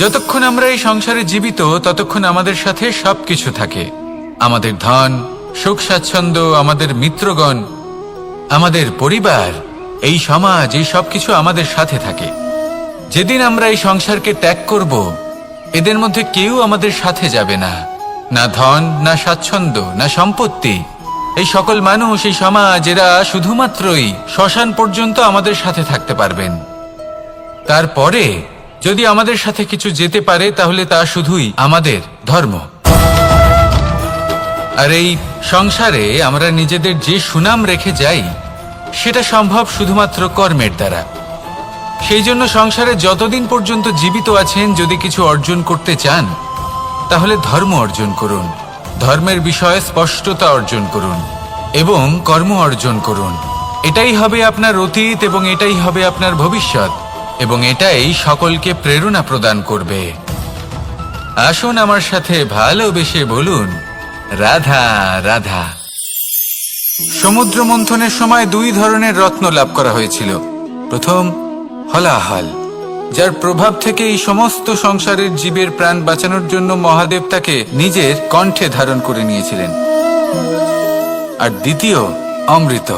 যতক্ষণ আমরা এই সংসারে জীবিত ততক্ষণ আমাদের সাথে সবকিছু থাকে। আমাদের ধন, সুখ স্বাচ্ছন্দ্য, আমাদের মিত্রগণ, আমাদের পরিবার, এই সমাজ, এই সবকিছু আমাদের সাথে থাকে। যেদিন আমরা এই সংসারকে ত্যাগ করব, এদের মধ্যে কেউ আমাদের সাথে যাবে না। না ধন, না স্বাচ্ছন্দ্য, না সম্পত্তি। এই সকল মানুষ, এই সমাজ, এরা শুধুমাত্রই শ্মশান পর্যন্ত আমাদের সাথে থাকতে পারবেন। তারপরে যদি আমাদের সাথে কিছু যেতে পারে তাহলে তা শুধুই আমাদের ধর্ম। আর এই সংসারে আমরা নিজেদের যে সুনাম রেখে যাই সেটা সম্ভব শুধুমাত্র কর্মের দ্বারা। সেই জন্য সংসারে যতদিন পর্যন্ত জীবিত আছেন, যদি কিছু অর্জন করতে চান তাহলে ধর্ম অর্জন করুন, ধর্মের বিষয়ে স্পষ্টতা অর্জন করুন এবং কর্ম অর্জন করুন। এটাই হবে আপনার অতীত এবং এটাই হবে আপনার ভবিষ্যৎ, এবং এটাই সকলকে প্রেরণা প্রদান করবে। আসুন আমার সাথে ভালোবেসে বলুন, রাধা রাধা। সমুদ্র মন্থনের সময় দুই ধরনের রত্ন লাভ করা হয়েছিল। প্রথম হলাহল, যার প্রভাব থেকে এই সমস্ত সংসারের জীবের প্রাণ বাঁচানোর জন্য মহাদেব তাকে নিজের কণ্ঠে ধারণ করে নিয়েছিলেন। আর দ্বিতীয় অমৃত,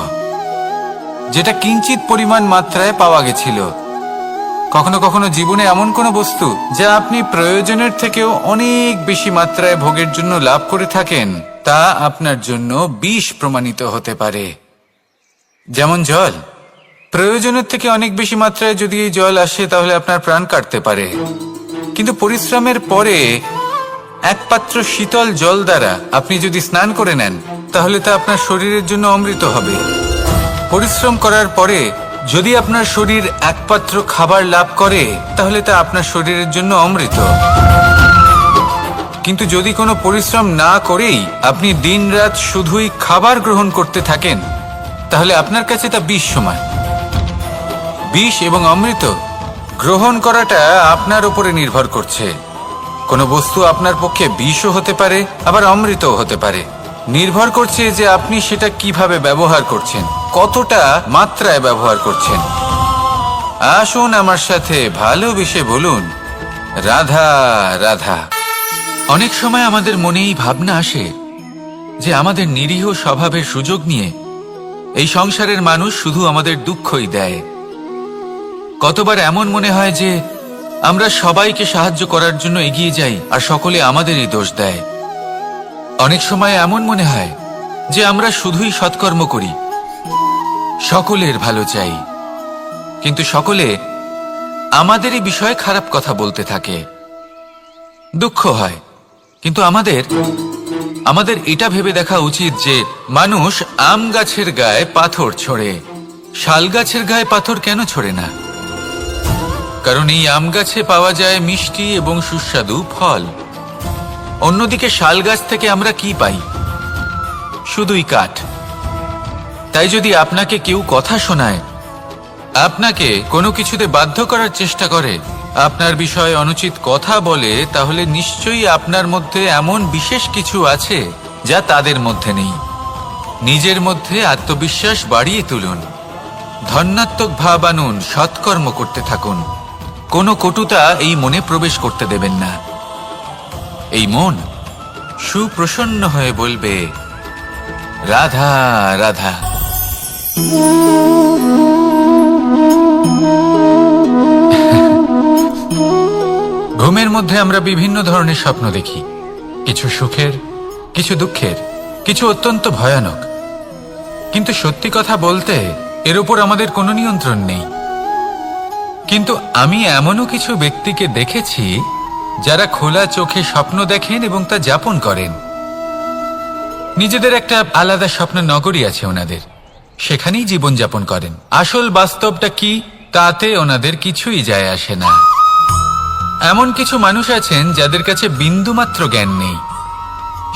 যেটা কিঞ্চিত পরিমাণ মাত্রায় পাওয়া গেছিল। কখনো কখনো জীবনে এমন কোনো বস্তু যা আপনি প্রয়োজনের থেকেও অনেক বেশি মাত্রায় ভোগের জন্য লাভ করে থাকেন, তা আপনার জন্য বিষ প্রমাণিত হতে পারে। যেমন জল, প্রয়োজনের থেকে অনেক বেশি মাত্রায় যদি এই জল আসে তাহলে আপনার প্রাণ কাটতে পারে। কিন্তু পরিশ্রমের পরে এক পাত্র শীতল জল দ্বারা আপনি যদি স্নান করে নেন তাহলে তা আপনার শরীরের জন্য অমৃত হবে। পরিশ্রম করার পরে যদি আপনার শরীর এক পাত্র খাবার লাভ করে তাহলে তা আপনার শরীরের জন্য অমৃত। কিন্তু যদি কোনো পরিশ্রম না করেই আপনি দিনরাত শুধুই খাবার গ্রহণ করতে থাকেন তাহলে আপনার কাছে তা বিষ সমান। বিষ এবং অমৃত গ্রহণ করাটা আপনার উপরে নির্ভর করছে। কোনো বস্তু আপনার পক্ষে বিষও হতে পারে, আবার অমৃতও হতে পারে। নির্ভর করছে যে আপনি সেটা কিভাবে ব্যবহার করছেন, কতটা মাত্রায় ব্যবহার করছেন। আসুন আমার সাথে ভালোবেসে বলুন, রাধা রাধা। অনেক সময় আমাদের মনে এই ভাবনা আসে যে আমাদের নিরীহ স্বভাবের সুযোগ নিয়ে এই সংসারের মানুষ শুধু আমাদের দুঃখই দেয়। কতবার এমন মনে হয় যে আমরা সবাইকে সাহায্য করার জন্য এগিয়ে যাই আর সকলে আমাদেরই দোষ দেয়। অনেক সময় এমন মনে হয় যে আমরা শুধুই সৎকর্ম করি, সকলের ভালো চাই, কিন্তু সকলে আমাদেরই বিষয়ে খারাপ কথা বলতে থাকে। দুঃখ হয়, কিন্তু আমাদের এটা ভেবে দেখা উচিত যে মানুষ আম গাছের গায়ে পাথর ছোড়ে, শাল গাছের গায়ে পাথর কেন ছোড়ে না? কারণ এই আম গাছে পাওয়া যায় মিষ্টি এবং সুস্বাদু ফল। অন্যদিকে শাল গাছ থেকে আমরা কি পাই? শুধুই কাঠ। তাই যদি আপনাকে কেউ কথা শোনায়, আপনাকে কোনো কিছুতে বাধ্য করার চেষ্টা করে, আপনার বিষয়ে অনুচিত কথা বলে, তাহলে নিশ্চয়ই আপনার মধ্যে এমন বিশেষ কিছু আছে যা তাদের মধ্যে নেই। নিজের মধ্যে আত্মবিশ্বাস বাড়িয়ে তুলুন, ধন্যাত্মক ভাব আনুন, সৎকর্ম করতে থাকুন। কোনো কটুতা এই মনে প্রবেশ করতে দেবেন না। এই মন সুপ্রসন্ন হয়ে বলবে, রাধা রাধা। ঘুমের মধ্যে আমরা বিভিন্ন ধরনের স্বপ্ন দেখি, কিছু সুখের, কিছু দুঃখের, কিছু অত্যন্ত ভয়ানক। কিন্তু সত্যি কথা বলতে এর উপর আমাদের কোনো নিয়ন্ত্রণ নেই। কিন্তু আমি এমনও কিছু ব্যক্তিকে দেখেছি যারা খোলা চোখে স্বপ্ন দেখেন এবং তা যাপন করেন। নিজেদের একটা আলাদা স্বপ্ন নগরী আছে ওনাদের, সেখানেই জীবন যাপন করেন। আসল বাস্তবটা কি তাতে ওনাদের কিছুই যায় আসে না। এমন কিছু মানুষ আছেন যাদের কাছে বিন্দুমাত্র জ্ঞান নেই,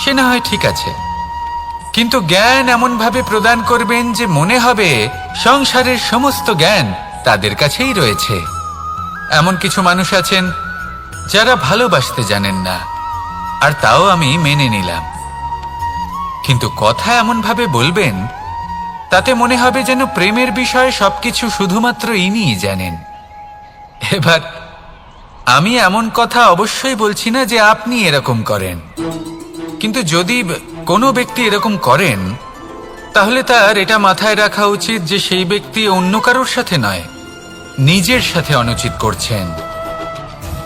সে না হয় ঠিক আছে, কিন্তু জ্ঞান এমনভাবে প্রদান করবেন যে মনে হবে সংসারের সমস্ত জ্ঞান তাদের কাছেই রয়েছে। এমন কিছু মানুষ আছেন যারা ভালোবাসতে জানেন না, আর তাও আমি মেনে নিলাম, কিন্তু কথা এমনভাবে বলবেন তাতে মনে হবে যেন প্রেমের বিষয়ে সবকিছু শুধুমাত্র ইনিই জানেন। এবার আমি এমন কথা অবশ্যই বলছি না যে আপনি এরকম করেন, কিন্তু যদি কোনো ব্যক্তি এরকম করেন তাহলে তার এটা মাথায় রাখা উচিত যে সেই ব্যক্তি অন্য কারোর সাথে নয়, নিজের সাথে অনুচিত করছেন।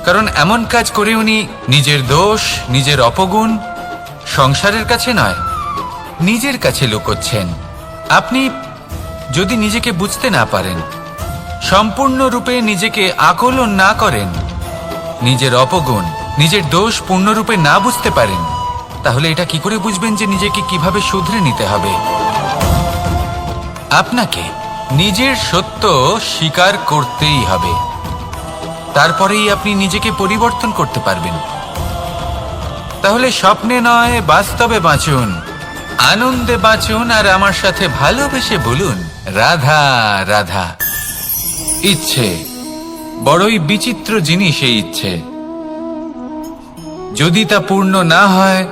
কারণ এমন কাজ করে উনি নিজের দোষ, নিজের অপগুণ সংসারের কাছে নয়, নিজের কাছে লুকোচ্ছেন। আপনি যদি নিজেকে বুঝতে না পারেন, সম্পূর্ণরূপে নিজেকে আকলন না করেন, নিজের অপগুণ, নিজের দোষ পূর্ণরূপে না বুঝতে পারেন, তাহলে এটা কি করে বুঝবেন যে নিজেকে কিভাবে শুধরে নিতে হবে? আপনাকে নিজের সত্য স্বীকার করতেই হবে, তারপরেই আপনি নিজেকে পরিবর্তন করতে পারবেন। তাহলে স্বপ্নে নয়, বাস্তবে বাঁচুন, আনন্দে বাঁচুন, আর আমার সাথে ভালোবেসে বলুন রাধা রাধা। ইচ্ছে বড়ই বিচিত্র জিনিস। এই ইচ্ছে যদি তা পূর্ণ না হয়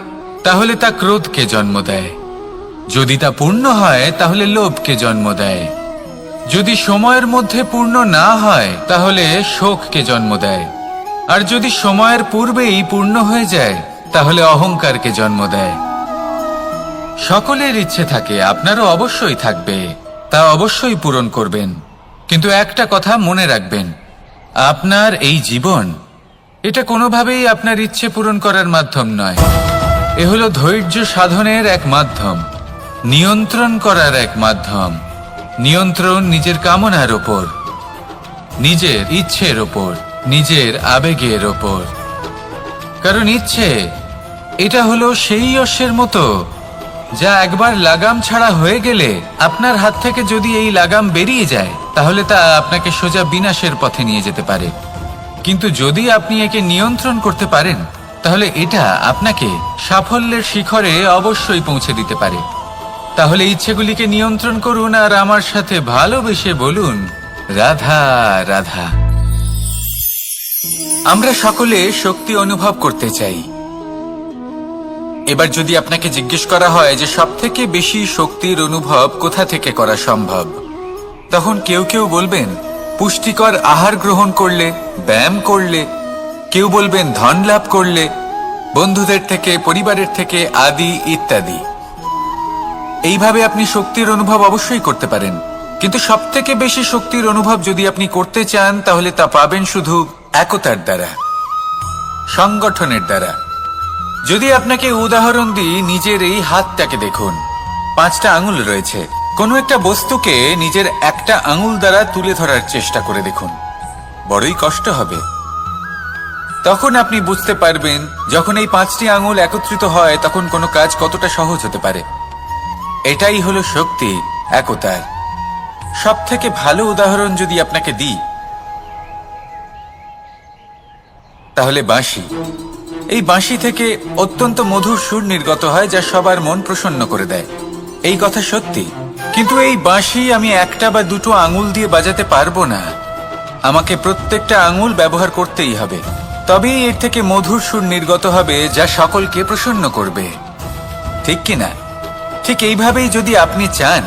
তাহলে তা ক্রোধকে জন্ম দেয়, যদি তা পূর্ণ হয় তাহলে লোভকে জন্ম দেয়, যদি সময়ের মধ্যে পূর্ণ না হয় তাহলে শোককে জন্ম দেয়, আর যদি সময়ের পূর্বেই পূর্ণ হয়ে যায় তাহলে অহংকারকে জন্ম দেয়। সকলের ইচ্ছে থাকে, আপনারও অবশ্যই থাকবে, তা অবশ্যই পূরণ করবেন। কিন্তু একটা কথা মনে রাখবেন, আপনার এই জীবন এটা কোনোভাবেই আপনার ইচ্ছে পূরণ করার মাধ্যম নয়। এ হলো ধৈর্য সাধনের এক মাধ্যম, নিয়ন্ত্রণ করার এক মাধ্যম। নিয়ন্ত্রণ নিজের কামনার ওপর, নিজের ইচ্ছের ওপর, নিজের আবেগের ওপর। কারণ ইচ্ছে এটা হলো সেই অশ্বের মতো যা একবার লাগাম ছাড়া হয়ে গেলে, আপনার হাত থেকে যদি এই লাগাম বেরিয়ে যায় তাহলে তা আপনাকে সোজা বিনাশের পথে নিয়ে যেতে পারে। কিন্তু যদি আপনি একে নিয়ন্ত্রণ করতে পারেন তাহলে এটা আপনাকে সাফল্যের শিখরে অবশ্যই পৌঁছে দিতে পারে। তাহলে ইচ্ছেগুলিকে নিয়ন্ত্রণ করুন আর আমার সাথে ভালোবেসে বলুন রাধা রাধা। আমরা সকলে শক্তি অনুভব করতে চাই। এবার যদি আপনাকে জিজ্ঞেস করা হয় যে সবথেকে বেশি শক্তির অনুভব কোথা থেকে করা সম্ভব, তখন কেউ কেউ বলবেন পুষ্টিকর আহার গ্রহণ করলে, ব্যায়াম করলে, কেউ বলবেন ধন লাভ করলে, বন্ধুদের থেকে, পরিবারের থেকে, আদি ইত্যাদি। এইভাবে আপনি শক্তির অনুভব অবশ্যই করতে পারেন, কিন্তু সবথেকে বেশি শক্তির অনুভব যদি আপনি করতে চান তাহলে তা পাবেন শুধু একতার দ্বারা, সংগঠনের দ্বারা। যদি আপনাকে উদাহরণ দিই, নিজের এই হাতটাকে দেখুন, 5টা আঙুল রয়েছে। কোনো একটা বস্তুকে নিজের একটা আঙুল দ্বারা তুলে ধরার চেষ্টা করে দেখুন, বড়ই কষ্ট হবে। তখন আপনি বুঝতে পারবেন যখন এই 5টি আঙুল একত্রিত হয় তখন কোনো কাজ কতটা সহজ হতে পারে। এটাই হলো শক্তি, একতার। সব থেকে ভালো উদাহরণ যদি আপনাকে দিই তাহলে বাঁশি। এই বাঁশি থেকে অত্যন্ত মধুর সুর নির্গত হয় যা সবার মন প্রসন্ন করে দেয়। এই কথা সত্যি, কিন্তু এই বাঁশি আমি একটা বা দুটো আঙুল দিয়ে বাজাতে পারবো না। আমাকে প্রত্যেকটা আঙুল ব্যবহার করতেই হবে, তবেই এর থেকে মধুর সুর নির্গত হবে যা সকলকে প্রসন্ন করবে, ঠিক কিনা? ঠিক এইভাবেই যদি আপনি চান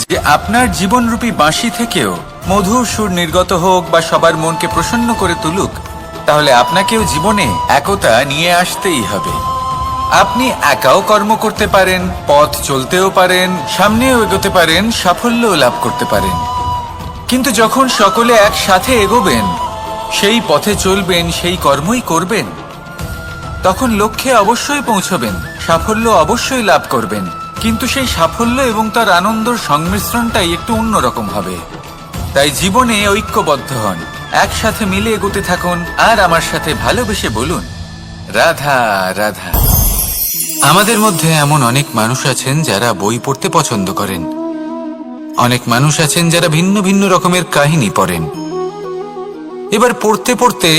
যে আপনার জীবনরূপী বাঁশি থেকেও মধুর সুর নির্গত হোক বা সবার মনকে প্রসন্ন করে তুলুক, তাহলে আপনাকেও জীবনে একতা নিয়ে আসতেই হবে। আপনি একাও কর্ম করতে পারেন, পথ চলতেও পারেন, সামনেও এগোতে পারেন, সাফল্যও লাভ করতে পারেন। কিন্তু যখন সকলে একসাথে এগোবেন, সেই পথে চলবেন, সেই কর্মই করবেন, তখন লক্ষ্যে অবশ্যই পৌঁছবেন, সাফল্য অবশ্যই লাভ করবেন। কিন্তু সেই সাফল্য এবং তার আনন্দর সংমিশ্রণটাই একটু অন্যরকম হবে। তাই জীবনে ঐক্যবদ্ধ হন, একসাথে মিলে এগোতে থাকুন, আর আমার সাথে ভালোবেসে বলুন রাধা রাধা। আমাদের মধ্যে এমন অনেক মানুষ আছেন যারা বই পড়তে পছন্দ করেন, অনেক মানুষ আছেন যারা ভিন্ন ভিন্ন রকমের কাহিনী পড়েন। এবার পড়তে পড়তে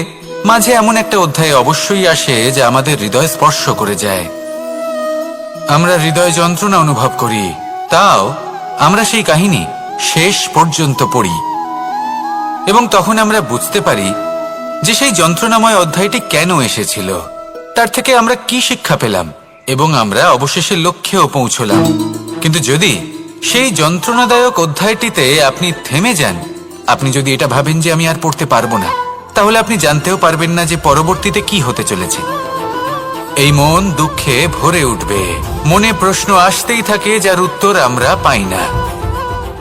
মাঝে এমন একটা অধ্যায় অবশ্যই আসে যা আমাদের হৃদয় স্পর্শ করে যায়। আমরা হৃদয় যন্ত্রণা অনুভব করি, তাও আমরা সেই কাহিনী শেষ পর্যন্ত পড়ি, এবং তখন আমরা বুঝতে পারি যে সেই যন্ত্রণাময় অধ্যায়টি কেন এসেছিল, তার থেকে আমরা কি শিক্ষা পেলাম, এবং আমরা অবশেষে লক্ষ্যেও পৌঁছলাম। কিন্তু যদি সেই যন্ত্রণাদায়ক অধ্যায়টিতে আপনি থেমে যান, আপনি যদি এটা ভাবেন যে আমি আর পড়তে পারবো না, তাহলে আপনি জানতেও পারবেন না যে পরবর্তীতে কি হতে চলেছে। এই মন দুঃখে ভরে উঠবে, মনে প্রশ্ন আসতেই থাকে যার উত্তর আমরা পাই না,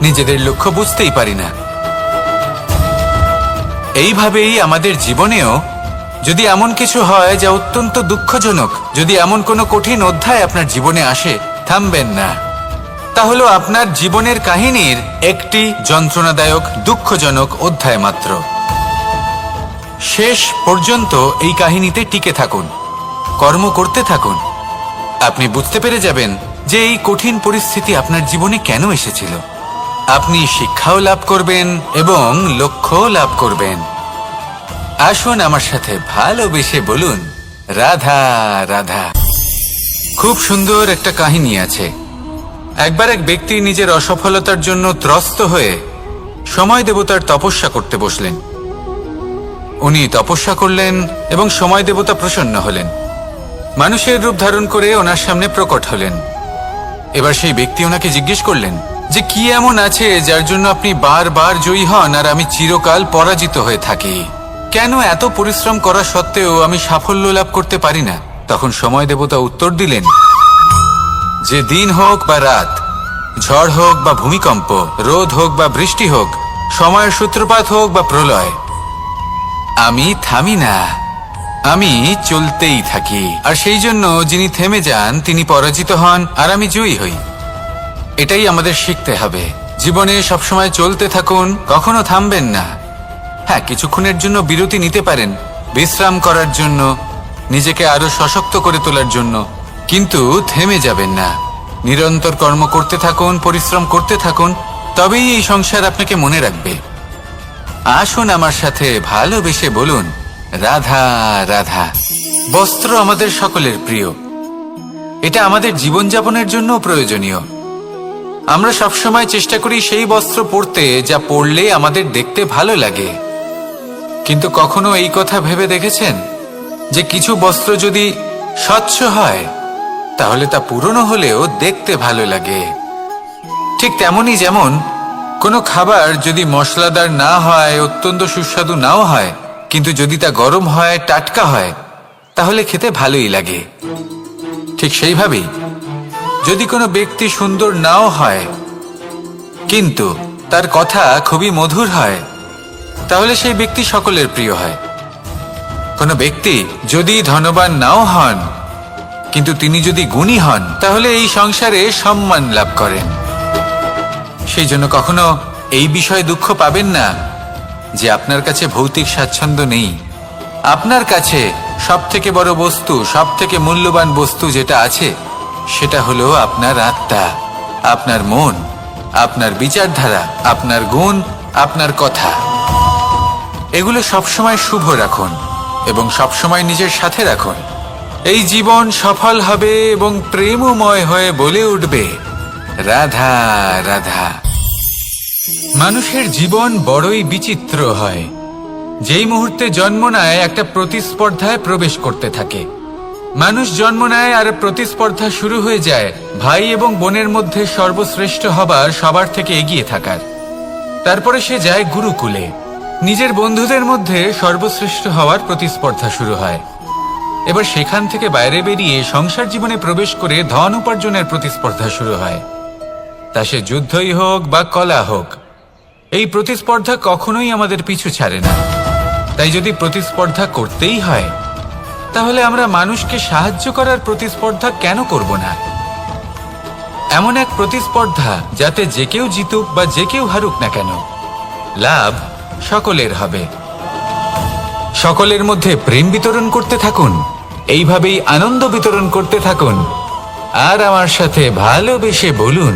নিজেদের লক্ষ্য বুঝতেই পারি না। এইভাবেই আমাদের জীবনেও যদি এমন কিছু হয় যা অত্যন্ত দুঃখজনক, যদি এমন কোনো কঠিন অধ্যায় আপনার জীবনে আসে, থামবেন না। তা হলো আপনার জীবনের কাহিনীর একটি যন্ত্রণাদায়ক দুঃখজনক অধ্যায় মাত্র। শেষ পর্যন্ত এই কাহিনীতে টিকে থাকুন, কর্ম করতে থাকুন। আপনি বুঝতে পেরে যাবেন যে এই কঠিন পরিস্থিতি আপনার জীবনে কেন এসেছিল। আপনি শিক্ষাও লাভ করবেন এবং লক্ষ্যও লাভ করবেন। আসুন আমার সাথে ভালোবেসে বলুন, রাধা রাধা। খুব সুন্দর একটা কাহিনী আছে। একবার এক ব্যক্তি নিজের অসফলতার জন্য ত্রস্ত হয়ে সময় দেবতার তপস্যা করতে বসলেন। উনি তপস্যা করলেন এবং সময় দেবতা প্রসন্ন হলেন, মানুষের রূপ ধারণ করে ওনার সামনে প্রকট হলেন। এবার সেই ব্যক্তি ওনাকে জিজ্ঞেস করলেন যে কি এমন আছে যার জন্য আপনি বারবার জয়ী হন আর আমি চিরকাল পরাজিত হয়ে থাকি? কেন এত পরিশ্রম করা সত্ত্বেও আমি সাফল্য লাভ করতে পারি না? তখন সময় দেবতা উত্তর দিলেন যে দিন হোক বা রাত, ঝড় হোক বা ভূমিকম্প, রোদ হোক বা বৃষ্টি হোক, সময়ের সূত্রপাত হোক বা প্রলয়, আমি থামি না, আমি চলতেই থাকি। আর সেই জন্য যিনি থেমে যান তিনি পরাজিত হন আর আমি জয়ী হই। এটাই আমাদের শিখতে হবে। জীবনে সবসময় চলতে থাকুন, কখনো থামবেন না। হ্যাঁ, কিছুক্ষণের জন্য বিরতি নিতে পারেন, বিশ্রাম করার জন্য, নিজেকে আরো সশক্ত করে তোলার জন্য, কিন্তু থেমে যাবেন না। নিরন্তর কর্ম করতে থাকুন, পরিশ্রম করতে থাকুন, তবেই এই সংসার আপনাকে মনে রাখবে। আসুন আমার সাথে ভালোবেসে বলুন, রাধা রাধা। বস্ত্র আমাদের সকলের প্রিয়, এটা আমাদের জীবনযাপনের জন্য প্রয়োজনীয়। আমরা সবসময় চেষ্টা করি সেই বস্ত্র পরতে যা পরলে আমাদের দেখতে ভালো লাগে। কিন্তু কখনো এই কথা ভেবে দেখেছেন যে কিছু বস্ত্র যদি স্বচ্ছ হয় তাহলে তা পুরনো হলেও দেখতে ভালো লাগে? ঠিক তেমনি যেমন কোনো খাবার যদি মশলাদার না হয়, অত্যন্ত সুস্বাদু নাও হয়, কিন্তু যদি তা গরম হয়, টাটকা হয়, তাহলে খেতে ভালোই লাগে। ঠিক সেইভাবেই যদি কোনো ব্যক্তি সুন্দর নাও হয় কিন্তু তার কথা খুবই মধুর হয়, তাহলে সেই ব্যক্তি সকলের প্রিয় হয়। কোনো ব্যক্তি যদি ধনবান নাও হন কিন্তু তিনি যদি গুণী হন, তাহলে এই সংসারে সম্মান লাভ করেন। সেই জন্য কখনো এই বিষয়ে দুঃখ পাবেন না যে আপনার কাছে ভৌতিক স্বাচ্ছন্দ্য নেই। আপনার কাছে সব থেকে বড় বস্তু, সব থেকে মূল্যবান বস্তু যেটা আছে সেটা হলো আপনার আত্মা, আপনার মন, আপনার বিচারধারা, আপনার গুণ, আপনার কথা। এগুলো সবসময় শুভ রাখুন এবং সবসময় নিজের সাথে রাখুন। এই জীবন সফল হবে এবং প্রেমময় হয়ে বলে উঠবে, রাধা রাধা। মানুষের জীবন বড়ই বিচিত্র হয়। যেই মুহূর্তে জন্ম নেয় একটা প্রতিস্পর্ধায় প্রবেশ করতে থাকে। মানুষ জন্ম নেয় আর প্রতিস্পর্ধা শুরু হয়ে যায় ভাই এবং বোনের মধ্যে সর্বশ্রেষ্ঠ হবার, সবার থেকে এগিয়ে থাকার। তারপরে সে যায় গুরুকুলে, নিজের বন্ধুদের মধ্যে সর্বশ্রেষ্ঠ হওয়ার প্রতিস্পর্ধা শুরু হয়। এবার সেখান থেকে বাইরে বেরিয়ে সংসার জীবনে প্রবেশ করে ধন উপার্জনের প্রতিস্পর্ধা শুরু হয়। তা সে যুদ্ধই হোক বা কলা হোক, এই প্রতিস্পর্ধা কখনোই আমাদের পিছু ছাড়ে না। তাই যদি প্রতিস্পর্ধা করতেই হয় তাহলে আমরা মানুষকে সাহায্য করার প্রতিস্পর্ধা কেন করব না? এমন এক প্রতিস্পর্ধা যাতে যে কেউ জিতুক বা যে কেউ হারুক না কেন, লাভ সকলের হবে। সকলের মধ্যে প্রেম বিতরণ করতে থাকুন, এইভাবেই আনন্দ বিতরণ করতে থাকুন। আর আমার সাথে ভালোবেসে বলুন,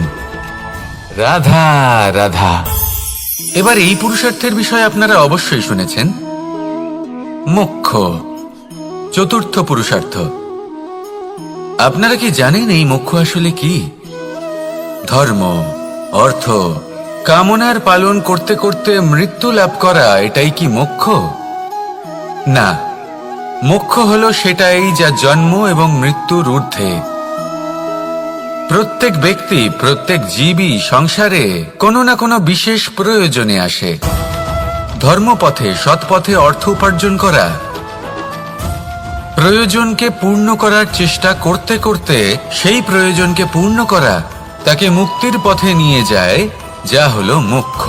রাধা রাধা। এবার এই পুরুষার্থের বিষয়ে আপনারা অবশ্যই শুনেছেন, মোক্ষ, চতুর্থ পুরুষার্থ। আপনারা কি জানেন এই মোক্ষ আসলে কি? ধর্ম, অর্থ, কামনার পালন করতে করতে মৃত্যু লাভ করা, এটাই কি মোক্ষ? না, মোক্ষ হলো সেটাই যা জন্ম এবং মৃত্যুর ঊর্ধ্বে। প্রত্যেক ব্যক্তি, প্রত্যেক জীবই সংসারে কোনো না কোনো বিশেষ প্রয়োজনে আসে। ধর্মপথে সৎপথে অর্থ উপার্জন করা, প্রয়োজনকে পূর্ণ করার চেষ্টা করতে করতে সেই প্রয়োজনকে পূর্ণ করা তাকে মুক্তির পথে নিয়ে যায়, যা হলো মোক্ষ।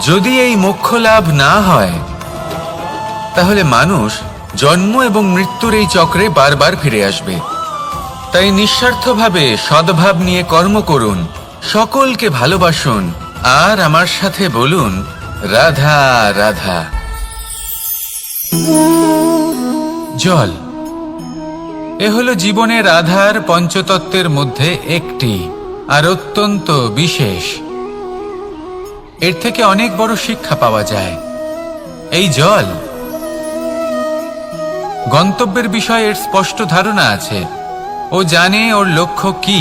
যদি এই মোক্ষ লাভ না হয় তাহলে মানুষ জন্ম এবং মৃত্যুর এই চক্রে বারবার ফিরে আসবে। তাই নিঃস্বার্থভাবে সদ্ভাব নিয়ে কর্ম করুন, সকলকে ভালোবাসুন, আর আমার সাথে বলুন রাধা রাধা। জল এ হলো জীবনের আধার পঞ্চতত্ত্বের মধ্যে একটি, আর অত্যন্ত বিশেষ। এর থেকে অনেক বড় শিক্ষা পাওয়া যায়। এই জল গন্তব্যের বিষয়ে এর স্পষ্ট ধারণা আছে। ও জানে ওর লক্ষ্য কি,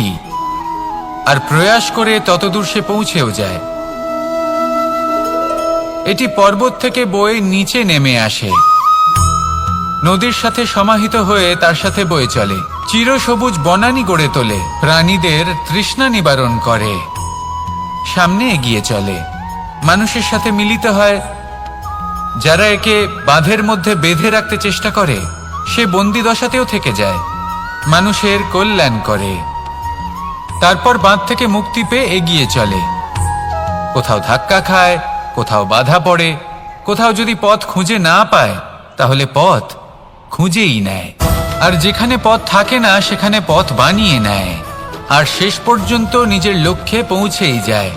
আর প্রয়াস করে ততদূর সে পৌঁছেও যায়। এটি পর্বত থেকে বয়ে নিচে নেমে আসে, নদীর সাথে সমাহিত হয়ে তার সাথে বয়ে চলে, চিরসবুজ বনানী গড়ে তোলে, প্রাণীদের তৃষ্ণা নিবারণ করে, সামনে এগিয়ে চলে, মানুষের সাথে মিলিত হয়। যারা একে বাঁধের মধ্যে বেঁধে রাখতে চেষ্টা করে সে বন্দি দশাতেও থেকে যায়, মানুষের কল্যাণ করে। তারপর বাঁধ থেকে মুক্তি পেয়ে এগিয়ে চলে, কোথাও ধাক্কা খায়, কোথাও বাধা পড়ে, কোথাও যদি পথ খুঁজে না পায় তাহলে পথ খুঁজেই নেয়, আর যেখানে পথ থাকে না সেখানে পথ বানিয়ে নেয়, আর শেষ পর্যন্ত নিজের লক্ষ্যে পৌঁছেই যায়,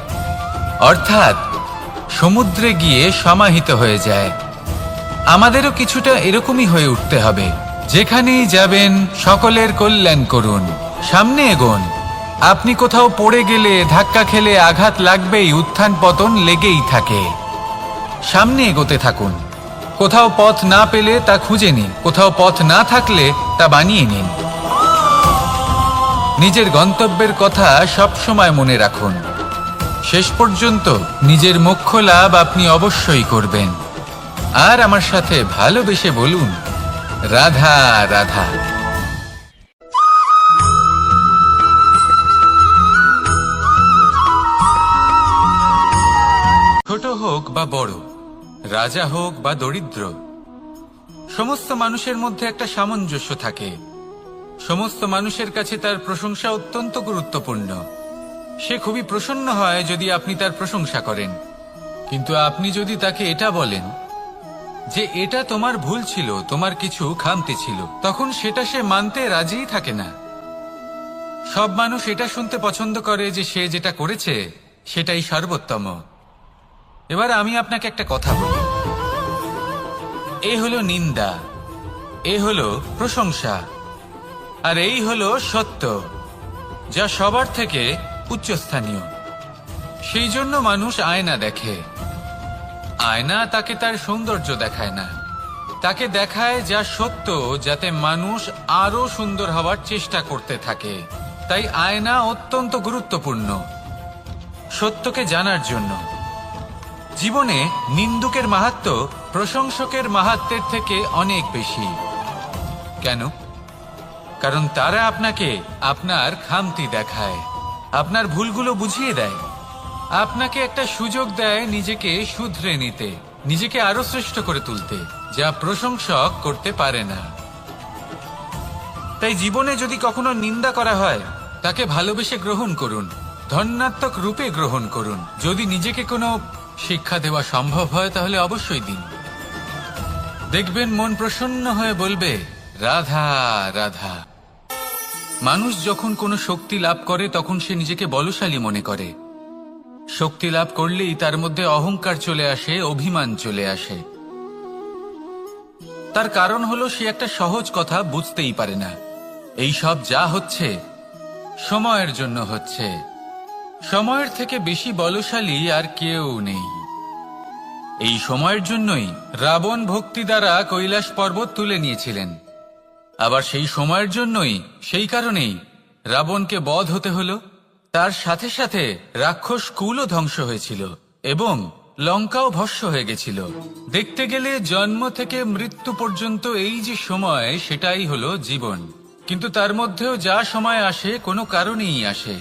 অর্থাৎ সমুদ্রে গিয়ে সমাহিত হয়ে যায়। আমাদেরও কিছুটা এরকমই হয়ে উঠতে হবে। যেখানেই যাবেন সকলের কল্যাণ করুন, সামনে এগোন। আপনি কোথাও পড়ে গেলে, ধাক্কা খেলে আঘাত লাগবেই, উত্থান পতন লেগেই থাকে। সামনে এগোতে থাকুন। কোথাও পথ না পেলে তা খুঁজে নিন, কোথাও পথ না থাকলে তা বানিয়ে নিন। নিজের গন্তব্যের কথা সব সময় মনে রাখুন। শেষ পর্যন্ত নিজের মোক্ষ লাভ আপনি অবশ্যই করবেন। আর আমার সাথে ভালোবেসে বলুন রাধা রাধা। ছোট হোক বা বড়, রাজা হোক বা দরিদ্র, সমস্ত মানুষের মধ্যে একটা সামঞ্জস্য থাকে। সমস্ত মানুষের কাছে তার প্রশংসা অত্যন্ত গুরুত্বপূর্ণ। সে খুবই প্রসন্ন হয় যদি আপনি তার প্রশংসা করেন, কিন্তু আপনি যদি তাকে এটা বলেন যে এটা তোমার ভুল ছিল, তোমার কিছু খামতি ছিল, তখন সেটা সে মানতে রাজিই থাকে না। সব মানুষ এটা শুনতে পছন্দ করে যে সে যেটা করেছে সেটাই সর্বোত্তম। এবার আমি আপনাকে একটা কথা বলি, এ হলো নিন্দা, এ হলো প্রশংসা, আর এই হলো সত্য, যা সবার থেকে উচ্চস্থানীয়। সেই জন্য মানুষ আয়না দেখে। আয়না তাকে তার সৌন্দর্য দেখায় না, তাকে দেখায় যা সত্য, যাতে মানুষ আরো সুন্দর হওয়ার চেষ্টা করতে থাকে। তাই আয়না অত্যন্ত গুরুত্বপূর্ণ সত্যকে জানার জন্য। জীবনে নিন্দুকের মাহাত্ম্য প্রশংসকের মাহাত্ম্যের থেকে অনেক বেশি। কেন? কারণ তারা আপনাকে আপনার খামতি দেখায়, আপনার ভুলগুলো বুঝিয়ে দেয়, আপনাকে একটা সুযোগ দেয় নিজেকে শুধরে নিতে, নিজেকে আরো শ্রেষ্ঠ করে তুলতে, যা প্রশংসক করতে পারে না। তাই জীবনে যদি কখনো নিন্দা করা হয় তাকে ভালোবেসে গ্রহণ করুন, ধন্যাত্মক রূপে গ্রহণ করুন। যদি নিজেকে কোনো শিক্ষা দেওয়া সম্ভব হয় তাহলে অবশ্যই দিন। দেখবেন মন প্রসন্ন হয়ে বলবে রাধা রাধা। মানুষ যখন কোনো শক্তি লাভ করে তখন সে নিজেকে বলশালী মনে করে। শক্তি লাভ করলেই তার মধ্যে অহংকার চলে আসে, অভিমান চলে আসে। তার কারণ হলো সে একটা সহজ কথা বুঝতেই পারে না। এই সব যা হচ্ছে সময়ের জন্য হচ্ছে। সময়ের থেকে বেশি বলশালী আর কেউ নেই। এই সময়ের জন্যই রাবণ ভক্তি দ্বারা কৈলাস পর্বত তুলে নিয়েছিলেন। আবার সেই সময়ের জন্যই, সেই কারণেই রাবণকে বধ হতে হলো। তার সাথে সাথে রাক্ষস কুলও ধ্বংস হয়েছিল এবং লঙ্কাও ভস্ম হয়ে গেছিল। দেখতে গেলে জন্ম থেকে মৃত্যু পর্যন্ত এই যে সময়, সেটাই হলো জীবন। কিন্তু তার মধ্যেও যা সময় আসে কোনো কারণেই আসে।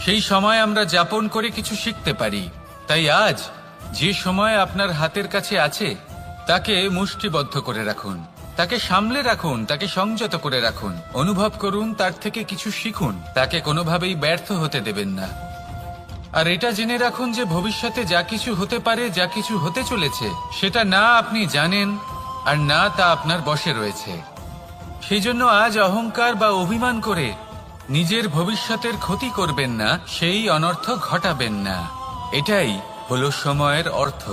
সেই সময় আমরা যাপন করে কিছু শিখতে পারি। তাই আজ যে সময় আপনার হাতের কাছে আছে তাকে মুষ্টিবদ্ধ করে রাখুন, তাকে সামলে রাখুন, তাকে সংযত করে রাখুন, অনুভব করুন, তার থেকে কিছু শিখুন, তাকে কোনোভাবেই ব্যর্থ হতে দেবেন না। আর এটা জেনে রাখুন যে ভবিষ্যতে যা কিছু হতে পারে, যা কিছু হতে চলেছে, সেটা না আপনি জানেন আর না তা আপনার বশে রয়েছে। সেই জন্য আজ অহংকার বা অভিমান করে নিজের ভবিষ্যতের ক্ষতি করবেন না, সেই অনর্থ ঘটাবেন না। এটাই হলো সময়ের অর্থ।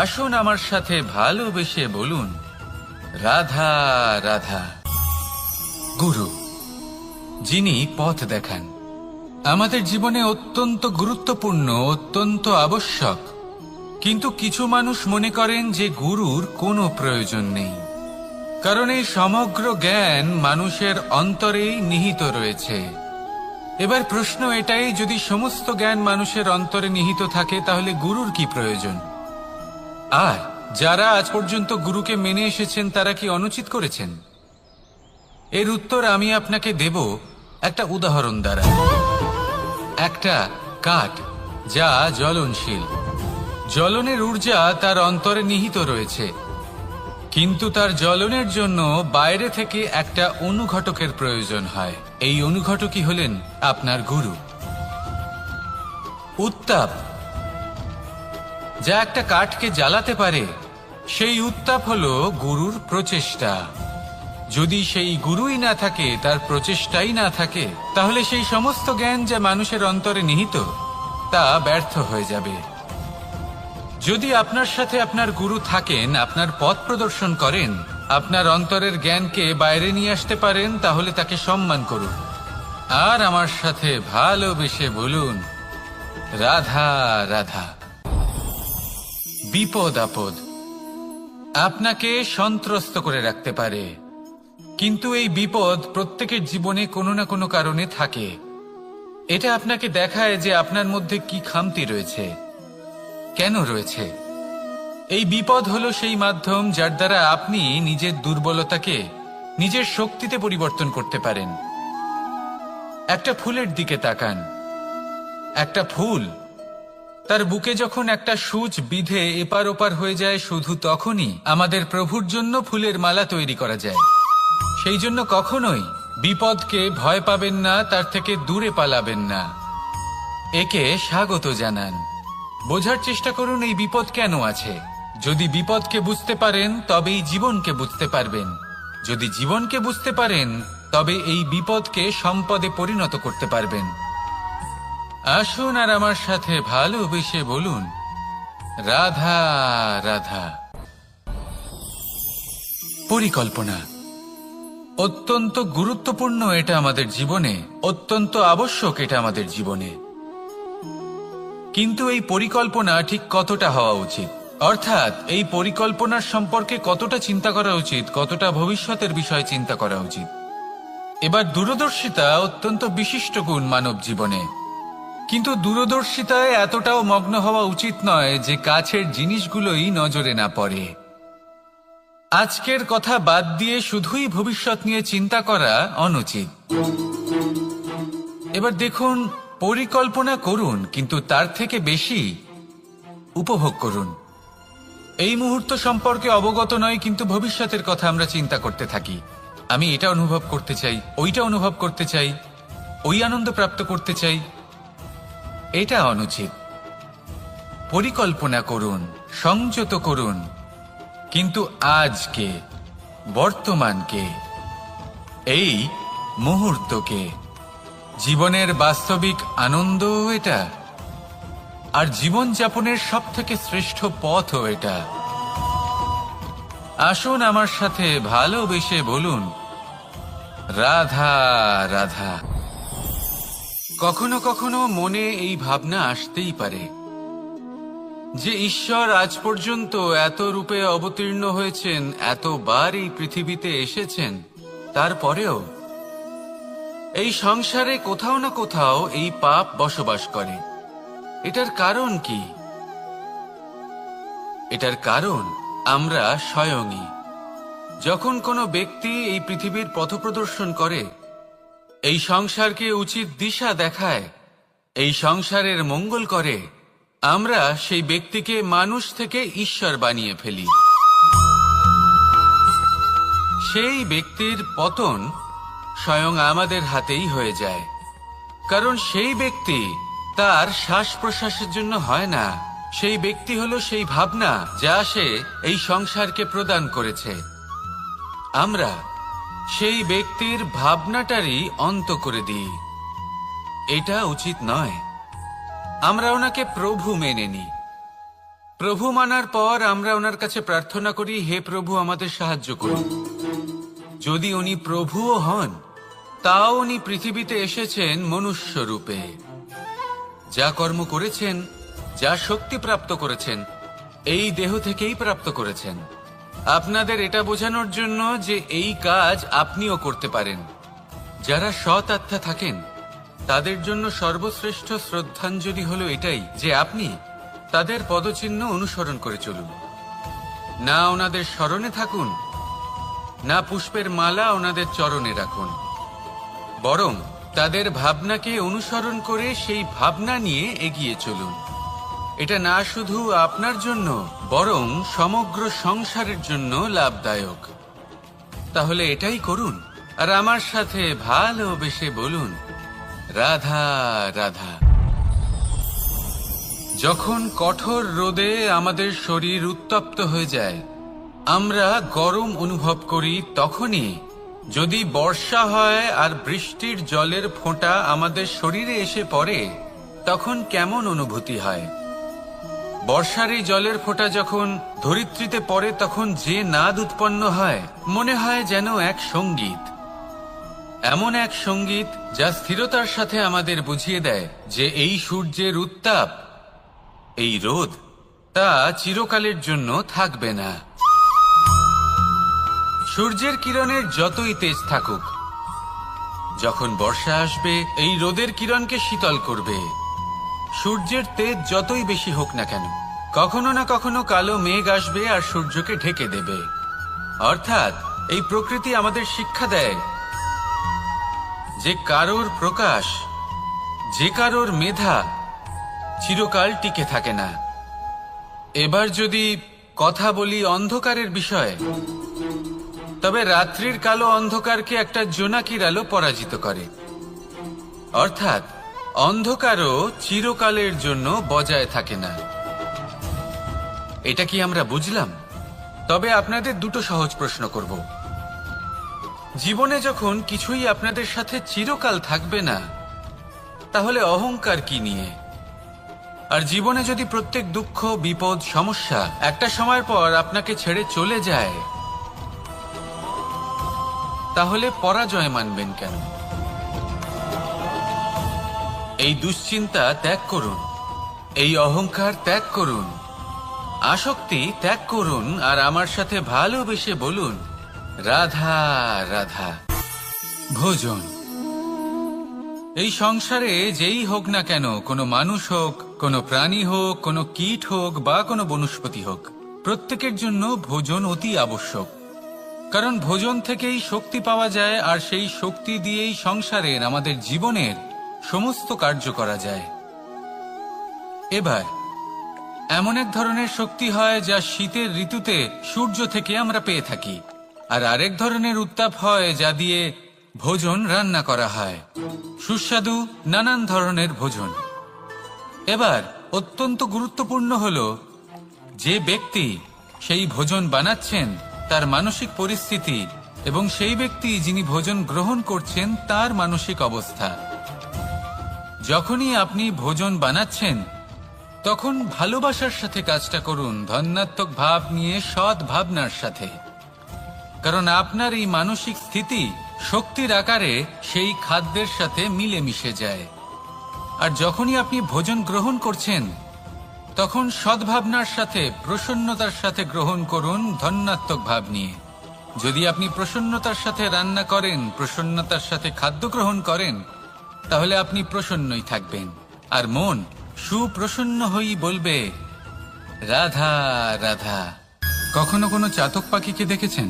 আসুন আমার সাথে ভালোবেসে বলুন, রাধা রাধা। গুরু, যিনি পথ দেখান, আমাদের জীবনে অত্যন্ত গুরুত্বপূর্ণ, অত্যন্ত আবশ্যক। কিন্তু কিছু মানুষ মনে করেন যে গুরুর কোনো প্রয়োজন নেই, কারণ এই সমগ্র জ্ঞান মানুষের অন্তরেই নিহিত রয়েছে। এবার প্রশ্ন এটাই, যদি সমস্ত জ্ঞান মানুষের অন্তরে নিহিত থাকে তাহলে গুরুর কি প্রয়োজন? আর যারা আজ পর্যন্ত গুরুকে মেনে এসেছেন তারা কি অনুচিত করেছেন? এর উত্তর আমি আপনাকে দেব একটা উদাহরণ দ্বারা। একটা কাঠ যা জ্বলনশীল, জ্বলনের ঊর্জা তার অন্তরে নিহিত রয়েছে, কিন্তু তার জ্বলনের জন্য বাইরে থেকে একটা অনুঘটকের প্রয়োজন হয়। এই অনুঘটকই হলেন আপনার গুরু। উত্তাপ যা একটা কাঠকে জ্বালাতে পারে, সেই উত্তাপ হলো গুরুর প্রচেষ্টা। যদি সেই গুরুই না থাকে, তার প্রচেষ্টাই না থাকে, তাহলে সেই সমস্ত জ্ঞান যা মানুষের অন্তরে নিহিত তা ব্যর্থ হয়ে যাবে। যদি আপনার সাথে আপনার গুরু থাকেন, আপনার পথ প্রদর্শন করেন, আপনার অন্তরের জ্ঞানকে বাইরে নিয়ে আসতে পারেন, তাহলে তাকে সম্মান করুন। আর আমার সাথে ভালোবেসে বলুন, রাধা রাধা। বিপদ আপদ আপনাকে সন্ত্রস্ত করে রাখতে পারে, কিন্তু এই বিপদ প্রত্যেকের জীবনে কোনো না কোনো কারণে থাকে। এটা আপনাকে দেখায় যে আপনার মধ্যে কি খামতি রয়েছে, কেন রয়েছে। এই বিপদ হলো সেই মাধ্যম যার দ্বারা আপনি নিজের দুর্বলতাকে নিজের শক্তিতে পরিবর্তন করতে পারেন। একটা ফুলের দিকে তাকান। একটা ফুল, তার বুকে যখন একটা সূচ বিঁধে এপার ওপার হয়ে যায়, শুধু তখনই আমাদের প্রভুর জন্য ফুলের মালা তৈরি করা যায়। সেই জন্য কখনোই বিপদকে ভয় পাবেন না, তার থেকে দূরে পালাবেন না, একে স্বাগত জানান। বোঝার চেষ্টা করুন এই বিপদ কেন আছে। যদি বিপদকে বুঝতে পারেন তবেই জীবনকে বুঝতে পারবেন। যদি জীবনকে বুঝতে পারেন তবে এই বিপদকে সম্পদে পরিণত করতে পারবেন। আসুন আর আমার সাথে ভালোবেসে বলুন, রাধা রাধা। পরিকল্পনা অত্যন্ত গুরুত্বপূর্ণ, এটা আমাদের জীবনে অত্যন্ত আবশ্যক, এটা আমাদের জীবনে। কিন্তু এই পরিকল্পনা ঠিক কতটা হওয়া উচিত, অর্থাৎ এই পরিকল্পনার সম্পর্কে কতটা চিন্তা করা উচিত, কতটা ভবিষ্যতের বিষয়ে চিন্তা করা উচিত। এবার দূরদর্শিতা অত্যন্ত বিশিষ্ট গুণ মানব জীবনে, কিন্তু দূরদর্শিতায় এতটাও মগ্ন হওয়া উচিত নয় যে কাছের জিনিসগুলোই নজরে না পড়ে। আজকের কথা বাদ দিয়ে শুধুই ভবিষ্যৎ নিয়ে চিন্তা করা অনুচিত। এবার দেখুন, পরিকল্পনা করুন, কিন্তু তার থেকে বেশি উপভোগ করুন। এই মুহূর্ত সম্পর্কে অবগত নয়, কিন্তু ভবিষ্যতের কথা আমরা চিন্তা করতে থাকি। আমি এটা অনুভব করতে চাই, ওইটা অনুভব করতে চাই, ওই আনন্দ প্রাপ্ত করতে চাই। এটা অনুচিত। পরিকল্পনা করুন, সংযত করুন, কিন্তু আজকে, বর্তমানকে, এই মুহূর্তকে, জীবনের বাস্তবিক আনন্দ এটা, আর জীবনযাপনের সব থেকে শ্রেষ্ঠ পথও এটা। আসুন আমার সাথে ভালোবেসে বলুন, রাধা রাধা। কখনো কখনো মনে এই ভাবনা আসতেই পারে যে ঈশ্বর আজ পর্যন্ত এত রূপে অবতীর্ণ হয়েছেন, এতবার এই পৃথিবীতে এসেছেন, তারপরেও এই সংসারে কোথাও না কোথাও এই পাপ বসবাস করে। এটার কারণ কি? এটার কারণ আমরা স্বয়ংই। যখন কোনো ব্যক্তি এই পৃথিবীর পথপ্রদর্শন করে, এই সংসারকে উচিত দিশা দেখায়, এই সংসারের মঙ্গল করে, আমরা সেই ব্যক্তিকে মানুষ থেকে ঈশ্বর বানিয়ে ফেলি। সেই ব্যক্তির পতন স্বয়ং আমাদের হাতেই হয়ে যায়, কারণ সেই ব্যক্তি তার শ্বাস প্রশ্বাসের জন্য হয় না। সেই ব্যক্তি হলো সেই ভাবনা যা সে এই সংসারকে প্রদান করেছে। আমরা সেই ব্যক্তির ভাবনাটারই অন্ত করে দিই। এটা উচিত নয়। আমরা ওনাকে প্রভু মেনে নিই। প্রভু মানার পর আমরা ওনার কাছে প্রার্থনা করি, হে প্রভু আমাদের সাহায্য করুন। যদি উনি প্রভুও হন, তাও উনি পৃথিবীতে এসেছেন মনুষ্য রূপে। যা কর্ম করেছেন, যা শক্তি প্রাপ্ত করেছেন, এই দেহ থেকেই প্রাপ্ত করেছেন। আপনাদের এটা বোঝানোর জন্য যে এই কাজ আপনিও করতে পারেন। যারা সৎ আত্মা থাকেন তাদের জন্য সর্বশ্রেষ্ঠ শ্রদ্ধাঞ্জলি হলো এটাই যে আপনি তাদের পদচিহ্ন অনুসরণ করে চলুন। না ওনাদের স্মরণে থাকুন, না পুষ্পের মালা ওনাদের চরণে রাখুন, বরং তাদের ভাবনাকে অনুসরণ করে সেই ভাবনা নিয়ে এগিয়ে চলুন। এটা না শুধু আপনার জন্য, বরং সমগ্র সংসারের জন্য লাভদায়ক। তাহলে এটাই করুন আর আমার সাথে ভালোবেসে বলুন, রাধা রাধা। যখন কঠোর রোদে আমাদের শরীর উত্তপ্ত হয়ে যায়, আমরা গরম অনুভব করি, তখনই যদি বর্ষা হয় আর বৃষ্টির জলের ফোঁটা আমাদের শরীরে এসে পড়ে, তখন কেমন অনুভূতি হয়? বর্ষার এই জলের ফোঁটা যখন ধরিত্রীতে পড়ে, তখন যে নাদ উৎপন্ন হয়, মনে হয় যেন এক সঙ্গীত। এমন এক সঙ্গীত যা স্থিরতার সাথে আমাদের বুঝিয়ে দেয় যে এই সূর্যের উত্তাপ, এই রোদ, তা চিরকালের জন্য থাকবে না। সূর্যের কিরণের যতই তেজ থাকুক, যখন বর্ষা আসবে এই রোদের কিরণকে শীতল করবে। সূর্যের তেজ যতই বেশি হোক না কেন, কখনো না কখনো কালো মেঘ আসবে আর সূর্যকে ঢেকে দেবে। অর্থাৎ এই প্রকৃতি আমাদের শিক্ষা দেয় যে কারোর প্রকাশ, যে কারোর মেধা চিরকাল টিকে থাকে না। এবার যদি কথা বলি অন্ধকারের বিষয়ে, তবে রাত্রির কালো অন্ধকারকে একটা জোনাকির আলো পরাজিত করে। অর্থাৎ অন্ধকারও চিরকালের জন্য বজায় থাকে না। এটা কি আমরা বুঝলাম? তবে আপনাদের দুটো সহজ প্রশ্ন করব। জীবনে যখন কিছুই আপনাদের সাথে চিরকাল থাকবে না, তাহলে অহংকার কি নিয়ে? আর জীবনে যদি প্রত্যেক দুঃখ, বিপদ, সমস্যা একটা সময়ের পর আপনাকে ছেড়ে চলে যায়, তাহলে পরাজয় মানবেন কেন? এই দুশ্চিন্তা ত্যাগ করুন, এই অহংকার ত্যাগ করুন, আসক্তি ত্যাগ করুন আর আমার সাথে ভালোবেসে বলুন, রাধা রাধা। ভোজন। এই সংসারে যেই হোক না কেন, কোনো মানুষ হোক, কোনো প্রাণী হোক, কোনো কীট হোক বা কোনো বনস্পতি হোক, প্রত্যেকের জন্য ভোজন অতি আবশ্যক। কারণ ভোজন থেকেই শক্তি পাওয়া যায়, আর সেই শক্তি দিয়েই সংসারের, আমাদের জীবনের সমস্ত কার্য করা যায়। এবার এমন এক ধরনের শক্তি হয় যা শীতের ঋতুতে সূর্য থেকে আমরা পেয়ে থাকি, আর আরেক ধরনের উত্তাপ হয় যা দিয়ে ভোজন রান্না করা হয়, সুস্বাদু নানান ধরনের ভোজন। এবার অত্যন্ত গুরুত্বপূর্ণ হলো যে ব্যক্তি সেই ভোজন বানাচ্ছেন তার মানসিক পরিস্থিতি এবং সেই ব্যক্তি যিনি ভোজন গ্রহণ করছেন তার মানসিক অবস্থা। যখনই আপনি ভোজন বানাচ্ছেন তখন ভালোবাসার সাথে কাজটা করুন, ধন্যাত্মক ভাব নিয়ে, সৎ ভাবনার সাথে। কারণ আপনার এই মানসিক স্থিতি শক্তির আকারে সেই খাদ্যের সাথে মিলে মিশে যায়। আর যখনই আপনি ভোজন গ্রহণ করছেন তখন সদ্ভাবনার সাথে, প্রসন্নতার সাথে গ্রহণ করুন, ধন্যাত্মক ভাব নিয়ে। যদি আপনি প্রসন্নতার সাথে রান্না করেন, প্রসন্নতার সাথে খাদ্য গ্রহণ করেন, তাহলে আপনি প্রসন্নই থাকবেন, আর মন সুপ্রসন্ন হয়েই বলবে, রাধা রাধা। কখনো কোনো চাতক পাখিকে দেখেছেন?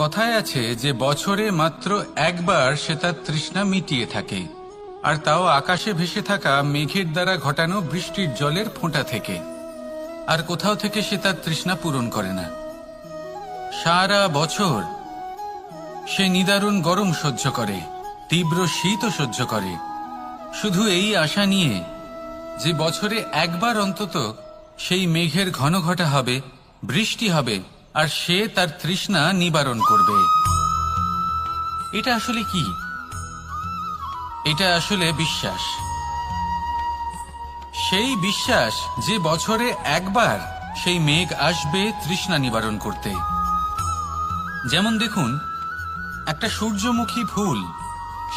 কথায় আছে যে বছরে মাত্র একবার সে তার তৃষ্ণা মিটিয়ে থাকে, আর তাও আকাশে ভেসে থাকা মেঘের দ্বারা ঘটানো বৃষ্টির জলের ফোঁটা থেকে। আর কোথাও থেকে সে তার তৃষ্ণা পূরণ করে না। সারা বছর সে নিদারুণ গরম সহ্য করে, তীব্র শীতও সহ্য করে, শুধু এই আশা নিয়ে যে বছরে একবার অন্তত সেই মেঘের ঘন ঘটা হবে, বৃষ্টি হবে, আর সে তার তৃষ্ণা নিবারণ করবে। এটা আসলে কি? এটা আসলে বিশ্বাস। সেই বিশ্বাস যে বছরে একবার সেই মেঘ আসবে তৃষ্ণা নিবারণ করতে। যেমন দেখুন, একটা সূর্যমুখী ফুল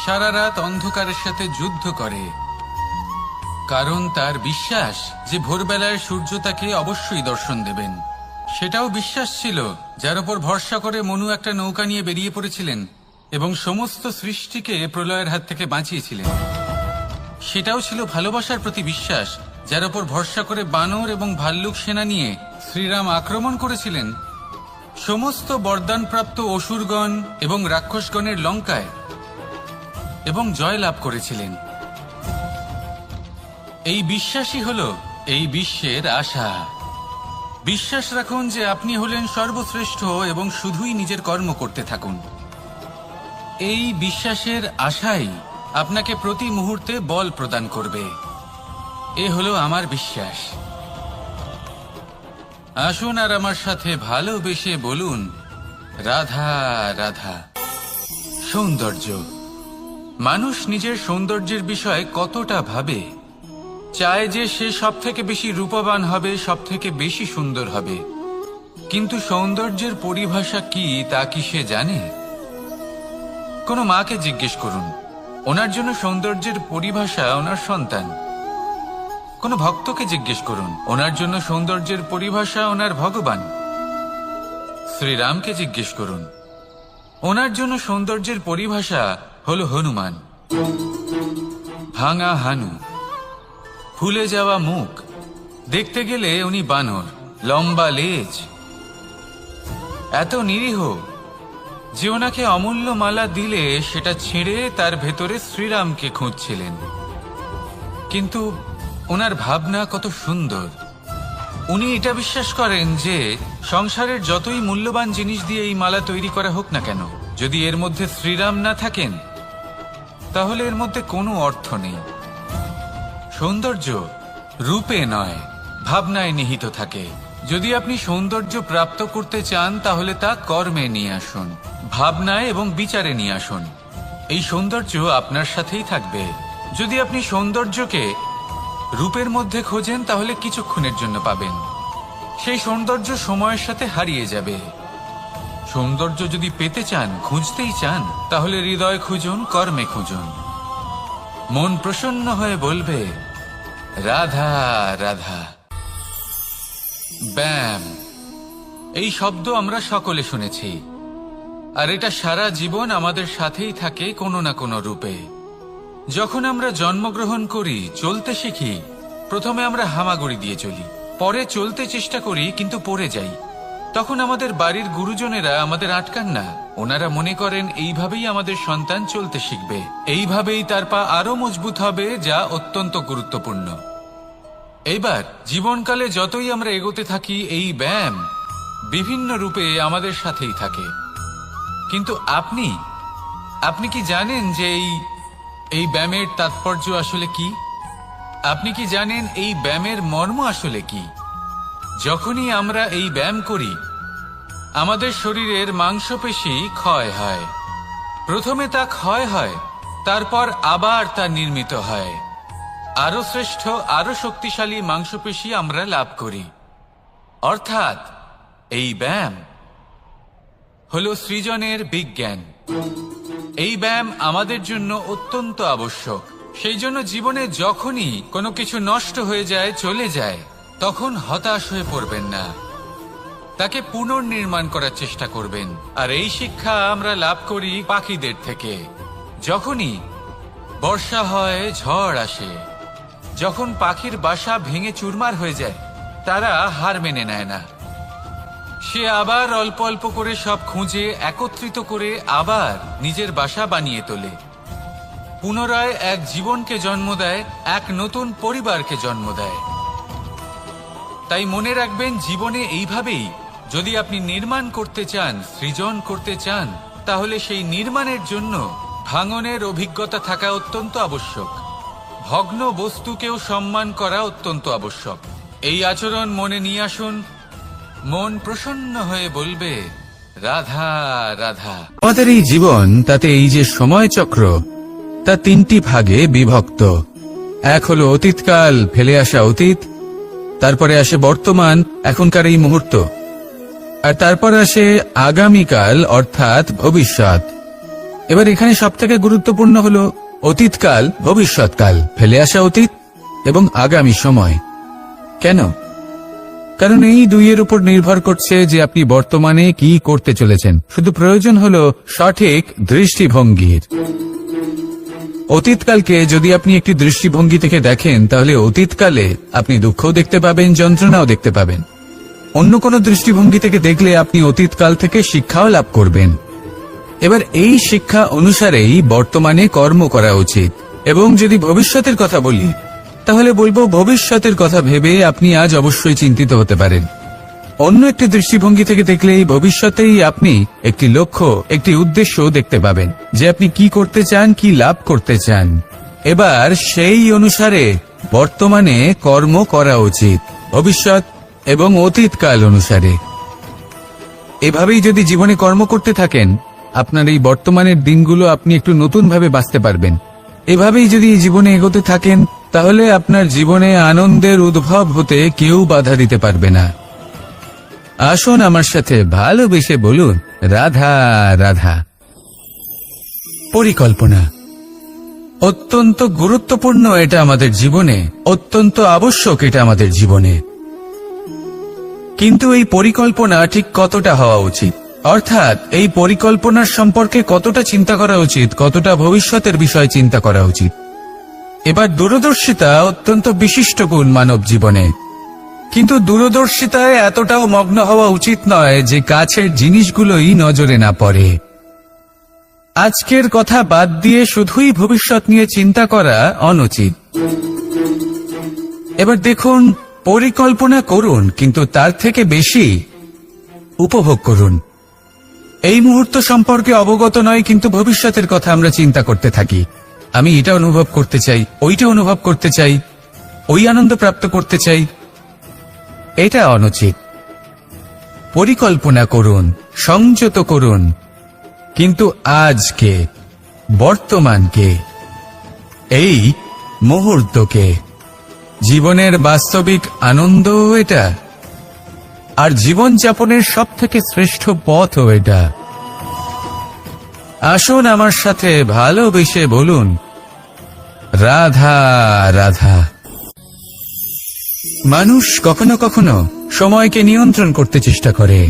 সারা রাত অন্ধকারের সাথে যুদ্ধ করে, কারণ তার বিশ্বাস যে ভোরবেলায় সূর্য তাকে অবশ্যই দর্শন দেবেন। সেটাও বিশ্বাস ছিল যার উপর ভরসা করে মনু একটা নৌকা নিয়ে বেরিয়ে পড়েছিলেন এবং সমস্ত সৃষ্টিকে প্রলয়ের হাত থেকে বাঁচিয়েছিলেন। সেটাও ছিল ভালোবাসার প্রতি বিশ্বাস যার উপর ভরসা করে বানর এবং ভাল্লুক সেনা নিয়ে শ্রীরাম আক্রমণ করেছিলেন সমস্ত বরদানপ্রাপ্ত অসুরগণ এবং রাক্ষসগণের লঙ্কায় এবং জয় লাভ করেছিলেন। এই বিশ্বাসই হলো এই বিশ্বের আশা। বিশ্বাস রাখুন যে আপনি হলেন সর্বশ্রেষ্ঠ এবং শুধুই নিজের কর্ম করতে থাকুন। এই বিশ্বাসের আশাই আপনাকে প্রতি মুহূর্তে বল প্রদান করবে। এ হলো আমার বিশ্বাস। আসুন আর আমার সাথে ভালোবেসে বলুন, রাধা রাধা। সৌন্দর্য। মানুষ নিজের সৌন্দর্যের বিষয়ে কতটা ভাবে, চায় যে সে সব থেকে বেশি রূপবান হবে, সব থেকে বেশি সুন্দর হবে। কিন্তু সৌন্দর্যের পরিভাষা কি তা কি সে জানে? কোনো মাকে জিজ্ঞেস করুন, ওনার জন্য সৌন্দর্যের পরিভাষা ওনার সন্তান। কোনো ভক্তকে জিজ্ঞেস করুন, ওনার জন্য সৌন্দর্যের পরিভাষা ওনার ভগবান। শ্রীরামকে জিজ্ঞেস করুন, ওনার জন্য সৌন্দর্যের পরিভাষা হলো হনুমান। ভাঙা হানু, ফুলে যাওয়া মুখ, দেখতে গেলে উনি বানর, লম্বা লেজ, এত নিরীহ যে ওনাকে অমূল্য মালা দিলে সেটা ছিঁড়ে তার ভেতরে শ্রীরামকে খুঁজছিলেন। কিন্তু ওনার ভাবনা কত সুন্দর। উনি এটা বিশ্বাস করেন যে সংসারের যতই মূল্যবান জিনিস দিয়ে এই মালা তৈরি করা হোক না কেন, যদি এর মধ্যে শ্রীরাম না থাকেন তাহলে এর মধ্যে কোনো অর্থ নেই। সৌন্দর্য রূপে নয়, ভাবনায় নিহিত থাকে। যদি আপনি সৌন্দর্য প্রাপ্ত করতে চান তাহলে তা কর্মে নিয়ে আসুন, ভাবনায় এবং বিচারে নিয়ে আসুন। এই সৌন্দর্য আপনার সাথেই থাকবে। যদি আপনি সৌন্দর্যকে রূপের মধ্যে খোঁজেন তাহলে কিছুক্ষণের জন্য পাবেন, সেই সৌন্দর্য সময়ের সাথে হারিয়ে যাবে। সৌন্দর্য যদি পেতে চান, খুঁজতেই চান, তাহলে হৃদয় খুঁজুন, কর্মে খুঁজুন। মন প্রসন্ন হয়ে বলবে, রাধা রাধা। ব্যায়াম, এই শব্দ আমরা সকলে শুনেছি, আর এটা সারা জীবন আমাদের সাথেই থাকে কোনো না কোনো রূপে। যখন আমরা জন্মগ্রহণ করি, চলতে শিখি, প্রথমে আমরা হামাগুড়ি দিয়ে চলি, পরে চলতে চেষ্টা করি কিন্তু পড়ে যাই। তখন আমাদের বাড়ির গুরুজনেরা আমাদের আটকান না। ওনারা মনে করেন এইভাবেই আমাদের সন্তান চলতে শিখবে, এইভাবেই তার পা আরো মজবুত হবে, যা অত্যন্ত গুরুত্বপূর্ণ। এইবার জীবনকালে যতই আমরা এগোতে থাকি, এই ব্যায়াম বিভিন্ন রূপে আমাদের সাথেই থাকে। কিন্তু আপনি কি জানেন যে এই ব্যায়ামের তাৎপর্য আসলে কি? আপনি কি জানেন এই ব্যায়ামের মর্ম আসলে কি? যখনই আমরা এই ব্যায়াম করি, আমাদের শরীরের মাংসপেশি ক্ষয় হয়। প্রথমে তা ক্ষয় হয়, তারপর আবার তা নির্মিত হয়। আরো শ্রেষ্ঠ, আরো শক্তিশালী মাংসপেশি আমরা লাভ করি। অর্থাৎ এই ব্যায়াম হলো সৃজনের বিজ্ঞান। এই ব্যায়াম আমাদের জন্য অত্যন্ত আবশ্যক। সেই জন্য জীবনে যখনই কোনো কিছু নষ্ট হয়ে যায়, চলে যায়, তখন হতাশ হয়ে পড়বেন না, তাকে পুনর্নির্মাণ করার চেষ্টা করবেন। আর এই শিক্ষা আমরা লাভ করি পাখিদের থেকে। যখনই বর্ষা হয়, ঝড় আসে, যখন পাখির বাসা ভেঙে চুরমার হয়ে যায়, তারা হার মেনে নেয় না। সে আবার অল্প অল্প করে সব খুঁজে একত্রিত করে আবার নিজের বাসা বানিয়ে তোলে। পুনরায় এক জীবনকে জন্ম দেয়, এক নতুন পরিবারকে জন্ম দেয়। তাই মনে রাখবেন, জীবনে এইভাবেই যদি আপনি নির্মাণ করতে চান, সৃজন করতে চান, তাহলে সেই নির্মাণের জন্য ভাঙনের অভিজ্ঞতা থাকা অত্যন্ত আবশ্যক। ভগ্ন বস্তুকেও সম্মান করা অত্যন্ত আবশ্যক। এই আচরণ মনে নিয়ে আসুন, মন প্রসন্ন হয়ে বলবে রাধা রাধা। আমাদের এই জীবন, তাতে এই যে সময় চক্র, তা তিনটি ভাগে বিভক্ত। এক হলো অতীতকাল, ফেলে আসা অতীত, তারপরে আসে বর্তমান, এখনকার এই মুহূর্ত, আর তারপর আসে আগামীকাল অর্থাৎ ভবিষ্যৎ। এবার এখানে সবথেকে গুরুত্বপূর্ণ হলো অতীতকাল, ভবিষ্যৎকাল, ফেলে আসা অতীত এবং আগামী সময়। কেন? কারণ এই দুইয়ের উপর নির্ভর করছে যে আপনি বর্তমানে কি করতে চলেছেন। শুধু প্রয়োজন হলো সঠিক দৃষ্টিভঙ্গির। অতীতকালকে যদি আপনি একটি দৃষ্টিভঙ্গি থেকে দেখেন, তাহলে অতীতকালে আপনি দুঃখও দেখতে পাবেন, যন্ত্রণাও দেখতে পাবেন। অন্য কোনো দৃষ্টিভঙ্গি থেকে দেখলে আপনি অতীতকাল থেকে শিক্ষাও লাভ করবেন। এবার এই শিক্ষা অনুসারেই বর্তমানে কর্ম করা উচিত। এবং যদি ভবিষ্যতের কথা বলি, তাহলে বলবো ভবিষ্যতের কথা ভেবে আপনি আজ অবশ্যই চিন্তিত হতে পারেন। অন্য একটি দৃষ্টিভঙ্গি থেকে দেখলে এই ভবিষ্যতেই আপনি একটি লক্ষ্য, একটি উদ্দেশ্য দেখতে পাবেন, যে আপনি কি করতে চান, কি লাভ করতে চান। এবার সেই অনুসারে বর্তমানে কর্ম করা উচিত, ভবিষ্যৎ এবং অতীতকাল অনুসারে। এভাবেই যদি জীবনে কর্ম করতে থাকেন, আপনার এই বর্তমানের দিনগুলো আপনি একটু নতুনভাবে বাঁচতে পারবেন। এভাবেই যদি জীবনে এগোতে থাকেন, তাহলে আপনার জীবনে আনন্দের উদ্ভব হতে কেউ বাধা দিতে পারবে না। আসুন আমার সাথে ভালোবেসে বলুন রাধা রাধা। পরিকল্পনা অত্যন্ত গুরুত্বপূর্ণ, এটা আমাদের জীবনে অত্যন্ত আবশ্যক, এটা আমাদের জীবনে। কিন্তু এই পরিকল্পনা ঠিক কতটা হওয়া উচিত, অর্থাৎ এই পরিকল্পনার সম্পর্কে কতটা চিন্তা করা উচিত, কতটা ভবিষ্যতের বিষয় চিন্তা করা উচিত। এবার দূরদর্শিতা অত্যন্ত বিশিষ্ট গুণ মানব জীবনে, কিন্তু দূরদর্শিতায় এতটাও মগ্ন হওয়া উচিত নয় যে কাছের জিনিসগুলোই নজরে না পড়ে। আজকের কথা বাদ দিয়ে শুধুই ভবিষ্যৎ নিয়ে চিন্তা করা অনুচিত। এবার দেখুন, পরিকল্পনা করুন, কিন্তু তার থেকে বেশি উপভোগ করুন। এই মুহূর্ত সম্পর্কে অবগত নয়, কিন্তু ভবিষ্যতের কথা আমরা চিন্তা করতে থাকি। আমি এটা অনুভব করতে চাই, ওইটা অনুভব করতে চাই, ওই আনন্দ প্রাপ্ত করতে চাই। এটা অনুচিত। পরিকল্পনা করুন, সংযত করুন, কিন্তু আজকে, বর্তমানকে, এই মুহূর্তকে। জীবনের বাস্তবিক আনন্দ এটা, আর জীবনযাপনের সবথেকে শ্রেষ্ঠ পথও এটা। আসুন আমার সাথে ভালোবেসে বলুন রাধা রাধা। মানুষ কখনো কখনো সময়কে নিয়ন্ত্রণ করতে চেষ্টা করে,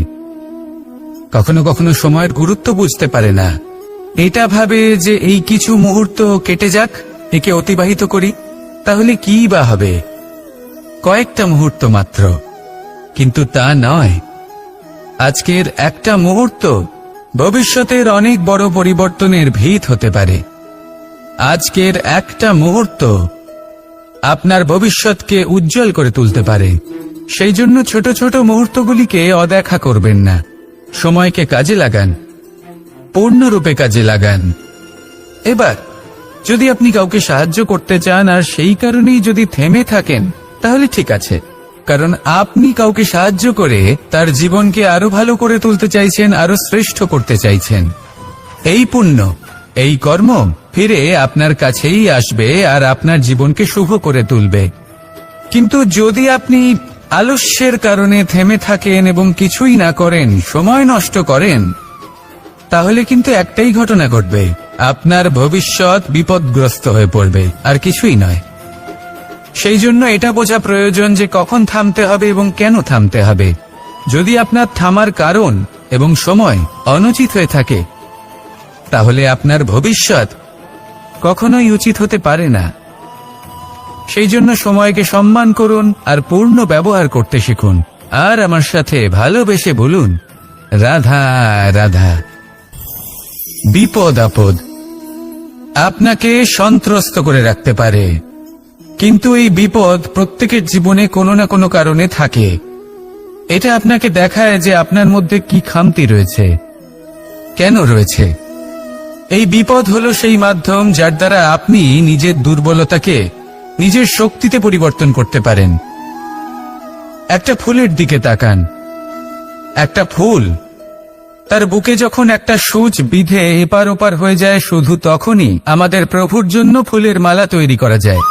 কখনো কখনো সময়ের গুরুত্ব বুঝতে পারে না। এটা ভাবে যে এই কিছু মুহূর্ত কেটে যাক, একে অতিবাহিত করি, তাহলে কি বা হবে, কয়েকটা মুহূর্ত মাত্র। কিন্তু তা নয়। আজকের একটা মুহূর্ত ভবিষ্যতের অনেক বড় পরিবর্তনের ভিত হতে পারে। আজকের একটা মুহূর্ত আপনার ভবিষ্যৎকে উজ্জ্বল করে তুলতে পারে। সেই জন্য ছোট ছোট মুহূর্তগুলিকে অদেখা করবেন না। সময়কে কাজে লাগান, পূর্ণরূপে কাজে লাগান। এবার যদি আপনি কাউকে সাহায্য করতে চান আর সেই কারণেই যদি থেমে থাকেন, তাহলে ঠিক আছে, কারণ আপনি কাউকে সাহায্য করে তার জীবনকে আরো ভালো করে তুলতে চাইছেন, আরো শ্রেষ্ঠ করতে চাইছেন। এই পুণ্য, এই কর্ম ফিরে আপনার কাছেই আসবে আর আপনার জীবনকে শুভ করে তুলবে। কিন্তু যদি আপনি আলস্যের কারণে থেমে থাকেন এবং কিছুই না করেন, সময় নষ্ট করেন, তাহলে কিন্তু একটাই ঘটনা ঘটবে, আপনার ভবিষ্যৎ বিপদগ্রস্ত হয়ে পড়বে, আর কিছুই নয়। সেই জন্য এটা বোঝা প্রয়োজন যে কখন থামতে হবে এবং কেন থামতে হবে। যদি আপনার থামার কারণ এবং সময় অনুচিত হয়ে থাকে, তাহলে আপনার ভবিষ্যৎ কখনোই উচিত হতে পারে না। সেই জন্য সময়কে সম্মান করুন আর পূর্ণ ব্যবহার করতে শিখুন। আর আমার সাথে ভালোবেসে বলুন রাধা রাধা। বিপদ আপদ আপনাকে সন্ত্রস্ত করে রাখতে পারে। কিন্তু এই বিপদ প্রত্যেকের জীবনে কোনো না কোনো কারণে থাকে। এটা আপনাকে দেখায় যে আপনার মধ্যে কি খামতি রয়েছে, কেন রয়েছে। এই বিপদ হলো সেই মাধ্যম যার দ্বারা আপনি নিজের দুর্বলতাকে নিজের শক্তিতে পরিবর্তন করতে পারেন। একটা ফুলের দিকে তাকান। একটা ফুল তার বুকে যখন একটা সূচ বিঁধে এপার ওপার হয়ে যায়, শুধু তখনই আমাদের প্রভুর জন্য ফুলের মালা তৈরি করা যায়।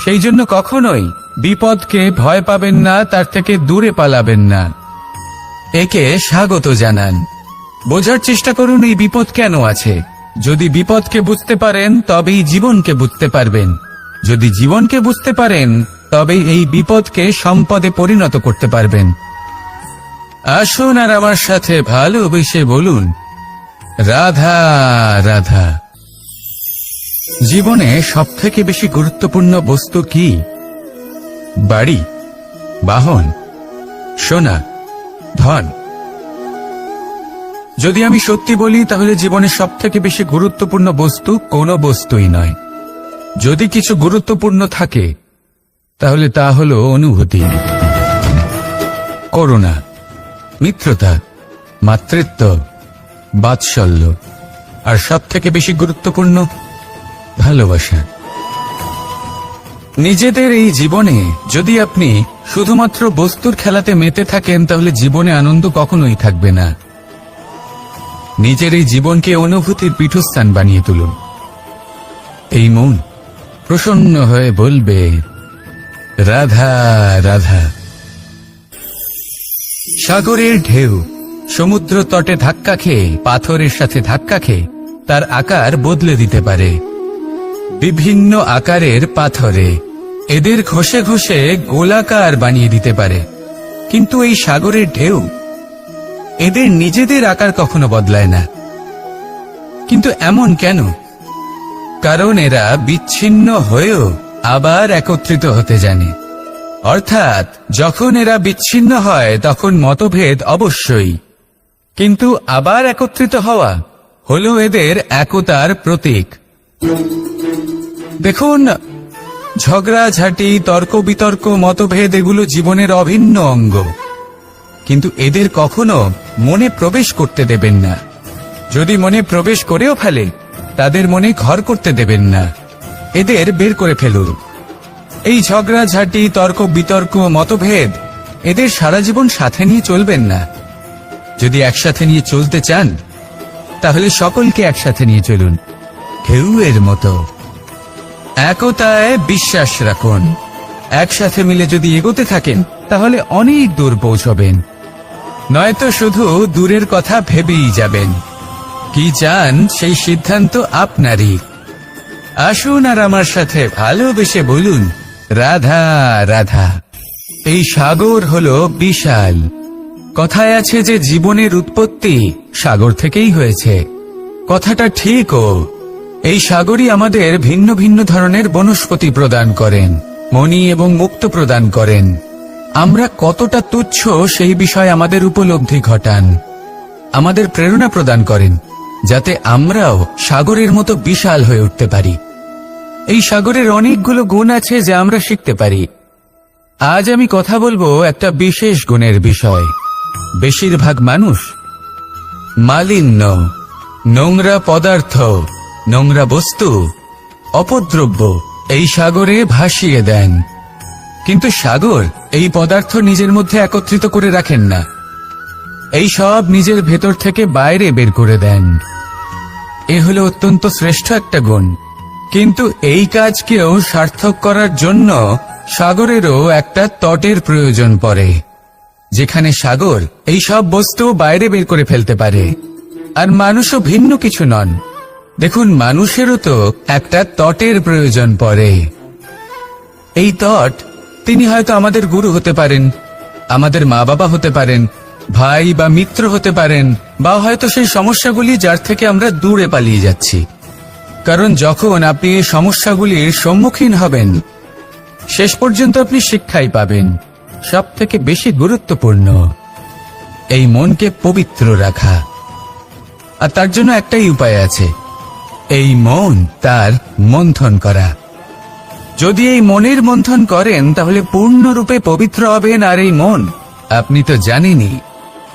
সেই জন্য কখনোই বিপদকে ভয় পাবেন না, তার থেকে দূরে পালাবেন না, একে স্বাগত জানান। বোঝার চেষ্টা করুন এই বিপদ কেন আছে। যদি বিপদকে বুঝতে পারেন তবেই জীবনকে বুঝতে পারবেন। যদি জীবনকে বুঝতে পারেন তবেই এই বিপদকে সম্পদে পরিণত করতে পারবেন। আসুন আর আমার সাথে ভালোবেসে বলুন, রাধা রাধা। জীবনে সবথেকে বেশি গুরুত্বপূর্ণ বস্তু কি? বাড়ি, বাহন, সোনা, ধন। যদি আমি সত্যি বলি তাহলে জীবনে সবথেকে বেশি গুরুত্বপূর্ণ বস্তু কোনো বস্তুই নয়। যদি কিছু গুরুত্বপূর্ণ থাকে তাহলে তা হলো অনুভূতি, করুণা, মিত্রতা, মাতৃত্ব, বাৎসল্য, আর সবথেকে বেশি গুরুত্বপূর্ণ ভালোবাসা। নিজেদের এই জীবনে যদি আপনি শুধুমাত্র বস্তুর খেলাতে মেতে থাকেন তাহলে জীবনে আনন্দ কখনোই থাকবে না। নিজের এই জীবনকে অনুভূতির পীঠস্থান বানিয়ে তুলুন। এই মন প্রসন্ন হয়ে বলবে, রাধা রাধা। সাগরের ঢেউ সমুদ্র তটে ধাক্কা খেয়ে, পাথরের সাথে ধাক্কা খেয়ে তার আকার বদলে দিতে পারে। বিভিন্ন আকারের পাথরে এদের ঘষে ঘষে গোলাকার বানিয়ে দিতে পারে, কিন্তু এই সাগরের ঢেউ এদের নিজেদের আকার কখনো বদলায় না। কিন্তু এমন কেন? কারণ এরা বিচ্ছিন্ন হয়েও আবার একত্রিত হতে জানে। অর্থাৎ যখন এরা বিচ্ছিন্ন হয় তখন মতভেদ অবশ্যই, কিন্তু আবার একত্রিত হওয়া হলো এদের একতার প্রতীক। দেখুন, ঝগড়াঝাঁটি, তর্ক বিতর্ক, মতভেদ এগুলো জীবনের অভিন্ন অঙ্গ, কিন্তু এদের কখনো মনে প্রবেশ করতে দেবেন না। যদি মনে প্রবেশ করেও ফেলে তাদের মনে ঘর করতে দেবেন না, এদের বের করে ফেলুন। এই ঝগড়াঝাঁটি, তর্ক বিতর্ক, মতভেদ এদের সারা জীবন সাথে নিয়ে চলবেন না। যদি একসাথে নিয়ে চলতে চান তাহলে সকলকে একসাথে নিয়ে চলুন, ঢেউয়ের মতো। একতায় বিশ্বাস রাখুন। একসাথে মিলে যদি এগোতে থাকেন তাহলে অনেক দূর পৌঁছবেন, নয়তো শুধু দূরের কথা ভেবেই যাবেন। কি চান সেই সিদ্ধান্ত আপনারই। আসুন আর আমার সাথে ভালোবেসে বলুন, রাধা রাধা। এই সাগর হলো বিশাল। কথায় আছে যে জীবনের উৎপত্তি সাগর থেকেই হয়েছে। কথাটা ঠিকও। এই সাগরই আমাদের ভিন্ন ভিন্ন ধরনের বনস্পতি প্রদান করেন, মণি এবং মুক্ত প্রদান করেন। আমরা কতটা তুচ্ছ সেই বিষয়ে আমাদের উপলব্ধি ঘটান, আমাদের প্রেরণা প্রদান করেন, যাতে আমরাও সাগরের মতো বিশাল হয়ে উঠতে পারি। এই সাগরের অনেকগুলো গুণ আছে যা আমরা শিখতে পারি। আজ আমি কথা বলবো একটা বিশেষ গুণের বিষয়। বেশিরভাগ মানুষ মালিন্য, নোংরা পদার্থ, নোংরা বস্তু, অপদ্রব্য এই সাগরে ভাসিয়ে দেন, কিন্তু সাগর এই পদার্থ নিজের মধ্যে একত্রিত করে রাখেন না। এই সব নিজের ভেতর থেকে বাইরে বের করে দেন। এ হলো অত্যন্ত শ্রেষ্ঠ একটা গুণ। কিন্তু এই কাজকেও সার্থক করার জন্য সাগরেরও একটা তটের প্রয়োজন পড়ে, যেখানে সাগর এই সব বস্তু বাইরে বের করে ফেলতে পারে। আর মানুষও ভিন্ন কিছু নন। দেখুন, মানুষেরও তো একটা তটের প্রয়োজন পড়ে। এই তট, তিনি হয়তো আমাদের গুরু হতে পারেন, আমাদের মা বাবা হতে পারেন, ভাই বা মিত্র হতে পারেন, বা হয়তো সেই সমস্যাগুলি যার থেকে আমরা দূরে পালিয়ে যাচ্ছি। কারণ যখন আপনি এই সমস্যাগুলির সম্মুখীন হবেন, শেষ পর্যন্ত আপনি শিক্ষাই পাবেন। সব থেকে বেশি গুরুত্বপূর্ণ এই মনকে পবিত্র রাখা। আর তার জন্য একটাই উপায় আছে, এই মন তার মন্থন করা। যদি এই মনের মন্থন করেন তাহলে পূর্ণরূপে পবিত্র হবেন। আর এই মন, আপনি তো জানেনই,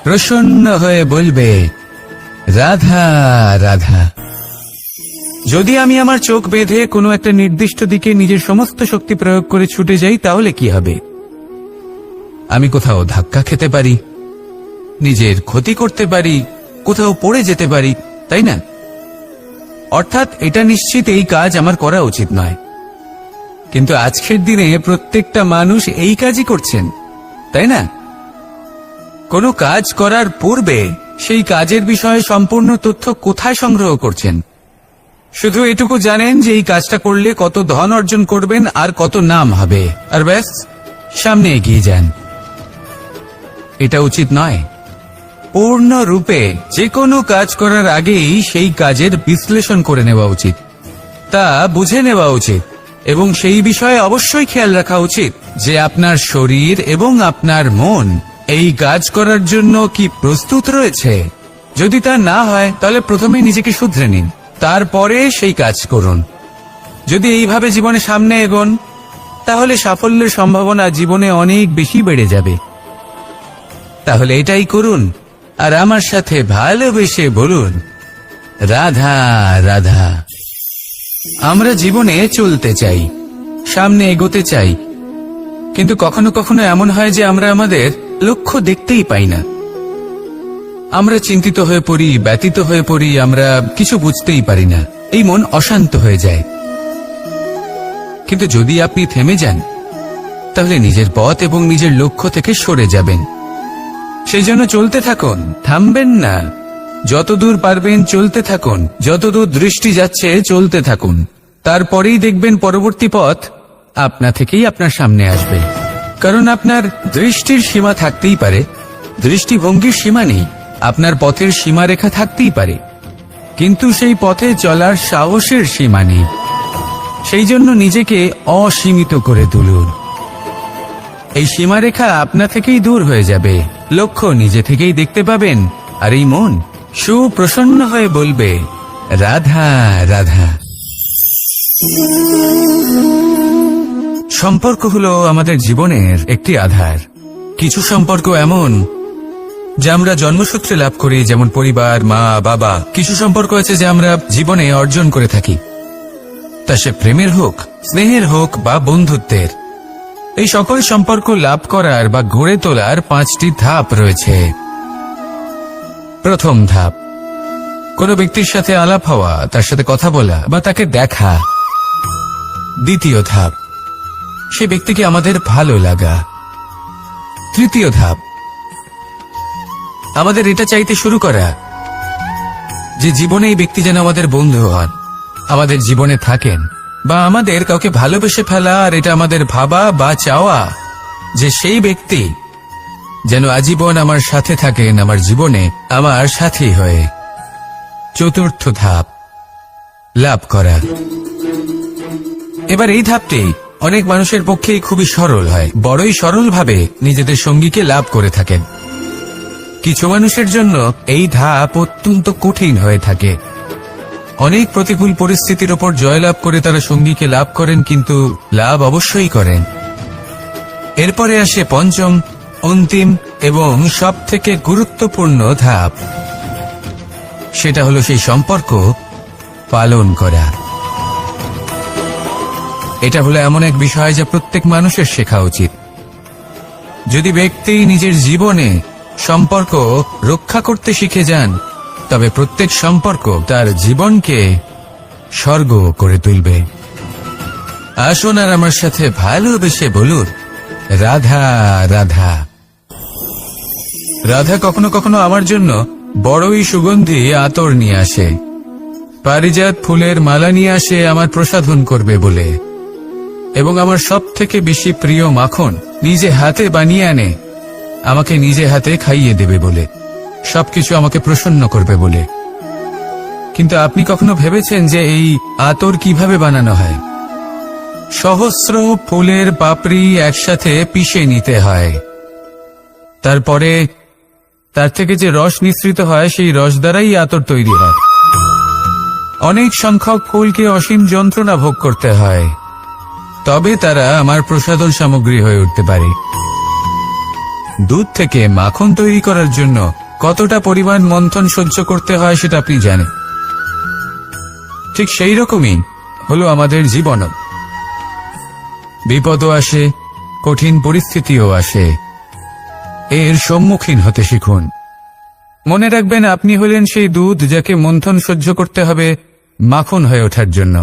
প্রসন্ন হয়ে বলবে রাধা রাধা। যদি আমি আমার চোখ বেঁধে কোনো একটা নির্দিষ্ট দিকে নিজের সমস্ত শক্তি প্রয়োগ করে ছুটে যাই, তাহলে কি হবে? আমি কোথাও ধাক্কা খেতে পারি, নিজের ক্ষতি করতে পারি, কোথাও পড়ে যেতে পারি, তাই না? অর্থাৎ এটা নিশ্চিত এই কাজ আমার করা উচিত নয়। কিন্তু আজকের দিনে প্রত্যেকটা মানুষ এই কাজই করছেন, তাই না? কোনো কাজ করার পূর্বে সেই কাজের বিষয়ে সম্পূর্ণ তথ্য কোথায় সংগ্রহ করছেন? শুধু এটুকু জানেন যে এই কাজটা করলে কত ধন অর্জন করবেন আর কত নাম হবে, আর ব্যাস সামনে এগিয়ে যান। এটা উচিত নয়। পূর্ণরূপে যে কোনো কাজ করার আগেই সেই কাজের বিশ্লেষণ করে নেওয়া উচিত, তা বুঝে নেওয়া উচিত, এবং সেই বিষয়ে অবশ্যই খেয়াল রাখা উচিত যে আপনার শরীর এবং আপনার মন এই কাজ করার জন্য কি প্রস্তুত রয়েছে। যদি তা না হয় তাহলে প্রথমে নিজেকে শুধরে নিন, তারপরে সেই কাজ করুন। যদি এইভাবে জীবনে সামনে এগোন তাহলে সাফল্যের সম্ভাবনা জীবনে অনেক বেশি বেড়ে যাবে। তাহলে এটাই করুন আর আমার সাথে ভালোবেসে বলুন রাধা রাধা। আমরা জীবনে চলতে চাই, সামনে এগোতে চাই, কিন্তু কখনো কখনো এমন হয় যে আমরা আমাদের লক্ষ্য দেখতেই পাই না। আমরা চিন্তিত হয়ে পড়ি, ব্যতীত হয়ে পড়ি, আমরা কিছু বুঝতেই পারি না। এই মন অশান্ত হয়ে যায়। কিন্তু যদি আপনি থেমে যান তাহলে নিজের পথ এবং নিজের লক্ষ্য থেকে সরে যাবেন। সেই জন্য চলতে থাকুন, থামবেন না। যতদূর পারবেন চলতে থাকুন, যতদূর দৃষ্টি যাচ্ছে চলতে থাকুন। তারপরেই দেখবেন পরবর্তী পথ আপনা থেকেই আপনার সামনে আসবে। কারণ আপনার দৃষ্টির সীমা থাকতেই পারে, দৃষ্টিভঙ্গির সীমা নেই। আপনার পথের সীমারেখা থাকতেই পারে, কিন্তু সেই পথে চলার সাহসের সীমা নেই। সেই জন্য নিজেকে অসীমিত করে তুলুন। এই সীমারেখা আপনা থেকেই দূর হয়ে যাবে, লক্ষ্য নিজে থেকেই দেখতে পাবেন, আর এই মন সুপ্রসন্ন হয়ে বলবে রাধা রাধা। সম্পর্ক হলো আমাদের জীবনের একটি আধার। কিছু সম্পর্ক এমন যা আমরা জন্মসূত্রে লাভ করি, যেমন পরিবার, মা, বাবা। কিছু সম্পর্ক আছে যা আমরা জীবনে অর্জন করে থাকি, তা সে প্রেমের হোক, স্নেহের হোক বা বন্ধুত্বের। এই সকল সম্পর্ক লাভ করার বা গড়ে তোলার 5টি ধাপ রয়েছে। প্রথম ধাপ, কোনো ব্যক্তির সাথে আলাপ হওয়া, তার সাথে কথা বলা বা তাকে দেখা। দ্বিতীয় ধাপ, সে ব্যক্তিকে আমাদের ভালো লাগা। তৃতীয় ধাপ, আমাদের এটা চাইতে শুরু করা যে জীবনে এই ব্যক্তি যেন আমাদের বন্ধু হন, আমাদের জীবনে থাকেন, বা আমাদের কাউকে ভালোবেসে ফেলা আর এটা আমাদের ভাবা বা চাওয়া যে সেই ব্যক্তি যেন আজীবন আমার সাথে থাকেন, আমার জীবনে আমার সাথী হয়ে। চতুর্থ ধাপ, লাভ করা। এবার এই ধাপটি অনেক মানুষের পক্ষেই খুবই সরল হয়, বড়ই সরলভাবে নিজেদের সঙ্গীকে লাভ করে থাকেন। কিছু মানুষের জন্য এই ধাপ অত্যন্ত কঠিন হয়ে থাকে। অনেক প্রতিকূল পরিস্থিতির ওপর জয়লাভ করে তারা সঙ্গীকে লাভ করেন, কিন্তু লাভ অবশ্যই করেন। এরপরে আসে পঞ্চম, অন্তিম এবং সবথেকে গুরুত্বপূর্ণ ধাপ। সেটা হলো সেই সম্পর্ক পালন করা। এটা হলো এমন এক বিষয় যা প্রত্যেক মানুষের শেখা উচিত। যদি ব্যক্তি নিজের জীবনে সম্পর্ক রক্ষা করতে শিখে যান, তবে প্রত্যেক সম্পর্ক তার জীবনকে স্বর্গ করে তুলবে। আসুন আর আমার সাথে ভালোবেসে বলুন রাধা রাধা। রাধা কখনো কখনো আমার জন্য বড়ই সুগন্ধি আতর নিয়ে আসে, পারিজাত ফুলের মালা নিয়ে আসে আমার প্রসাধন করবে বলে, এবং আমার সব থেকে বেশি প্রিয় মাখন নিজে হাতে বানিয়ে আনে আমাকে নিজে হাতে খাইয়ে দেবে বলে, সবকিছু আমাকে প্রসন্ন করবে বলে। কিন্তু আপনি কখনো ভেবেছেন যে এই আতর কিভাবে বানানো হয়? সহস্র ফুলের পাপড়ি একসাথে পিষে নিতে হয়, তারপরে তার থেকে যে রস নিঃসৃত হয় সেই রস দ্বারাই আতর তৈরি হয়। অনেক সংখ্যক ফুলকে অসীম যন্ত্রণা ভোগ করতে হয়, তবে তারা আমার প্রসাধন সামগ্রী হয়ে উঠতে পারে। দুধ থেকে মাখন তৈরি করার জন্য কতটা পরিমাণ মন্থন সহ্য করতে হয় সেটা আপনি জানেন। ঠিক সেই রকমই হলো আমাদের জীবনও। বিপদও আসে, কঠিন পরিস্থিতিও আসে, এর সম্মুখীন হতে শিখুন। মনে রাখবেন, আপনি হলেন সেই দুধ যাকে মন্থন সহ্য করতে হবে মাখন হয়ে ওঠার জন্য।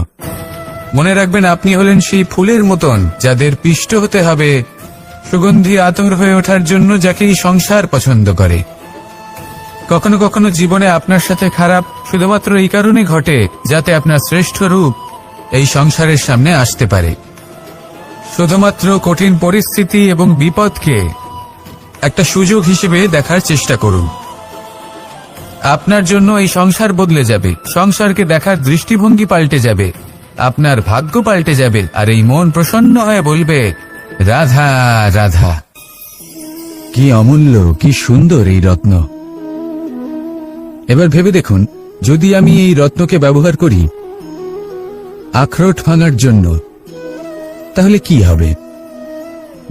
মনে রাখবেন, আপনি হলেন সেই ফুলের মতন যাদের পিষ্ট হতে হবে সুগন্ধি আতর হয়ে ওঠার জন্য, যাকে এই সংসার পছন্দ করে। কখনো কখনো জীবনে আপনার সাথে খারাপ শুধুমাত্র এই কারণে ঘটে যাতে আপনার শ্রেষ্ঠ রূপ এই সংসারের সামনে আসতে পারে। শুধুমাত্র কঠিন পরিস্থিতি এবং বিপদকে একটা সুযোগ হিসেবে দেখার চেষ্টা করুন। আপনার জন্য এই সংসার বদলে যাবে, সংসারকে দেখার দৃষ্টিভঙ্গি পাল্টে যাবে, আপনার ভাগ্য পাল্টে যাবে, আর এই মন প্রসন্ন হয়ে বলবে, রাধা রাধা। কি অমূল্য, কি সুন্দর এই রত্ন। এবার ভেবে দেখুন, যদি আমি এই রত্নকে ব্যবহার করি আখরোট ভাঙার জন্য, তাহলে কি হবে?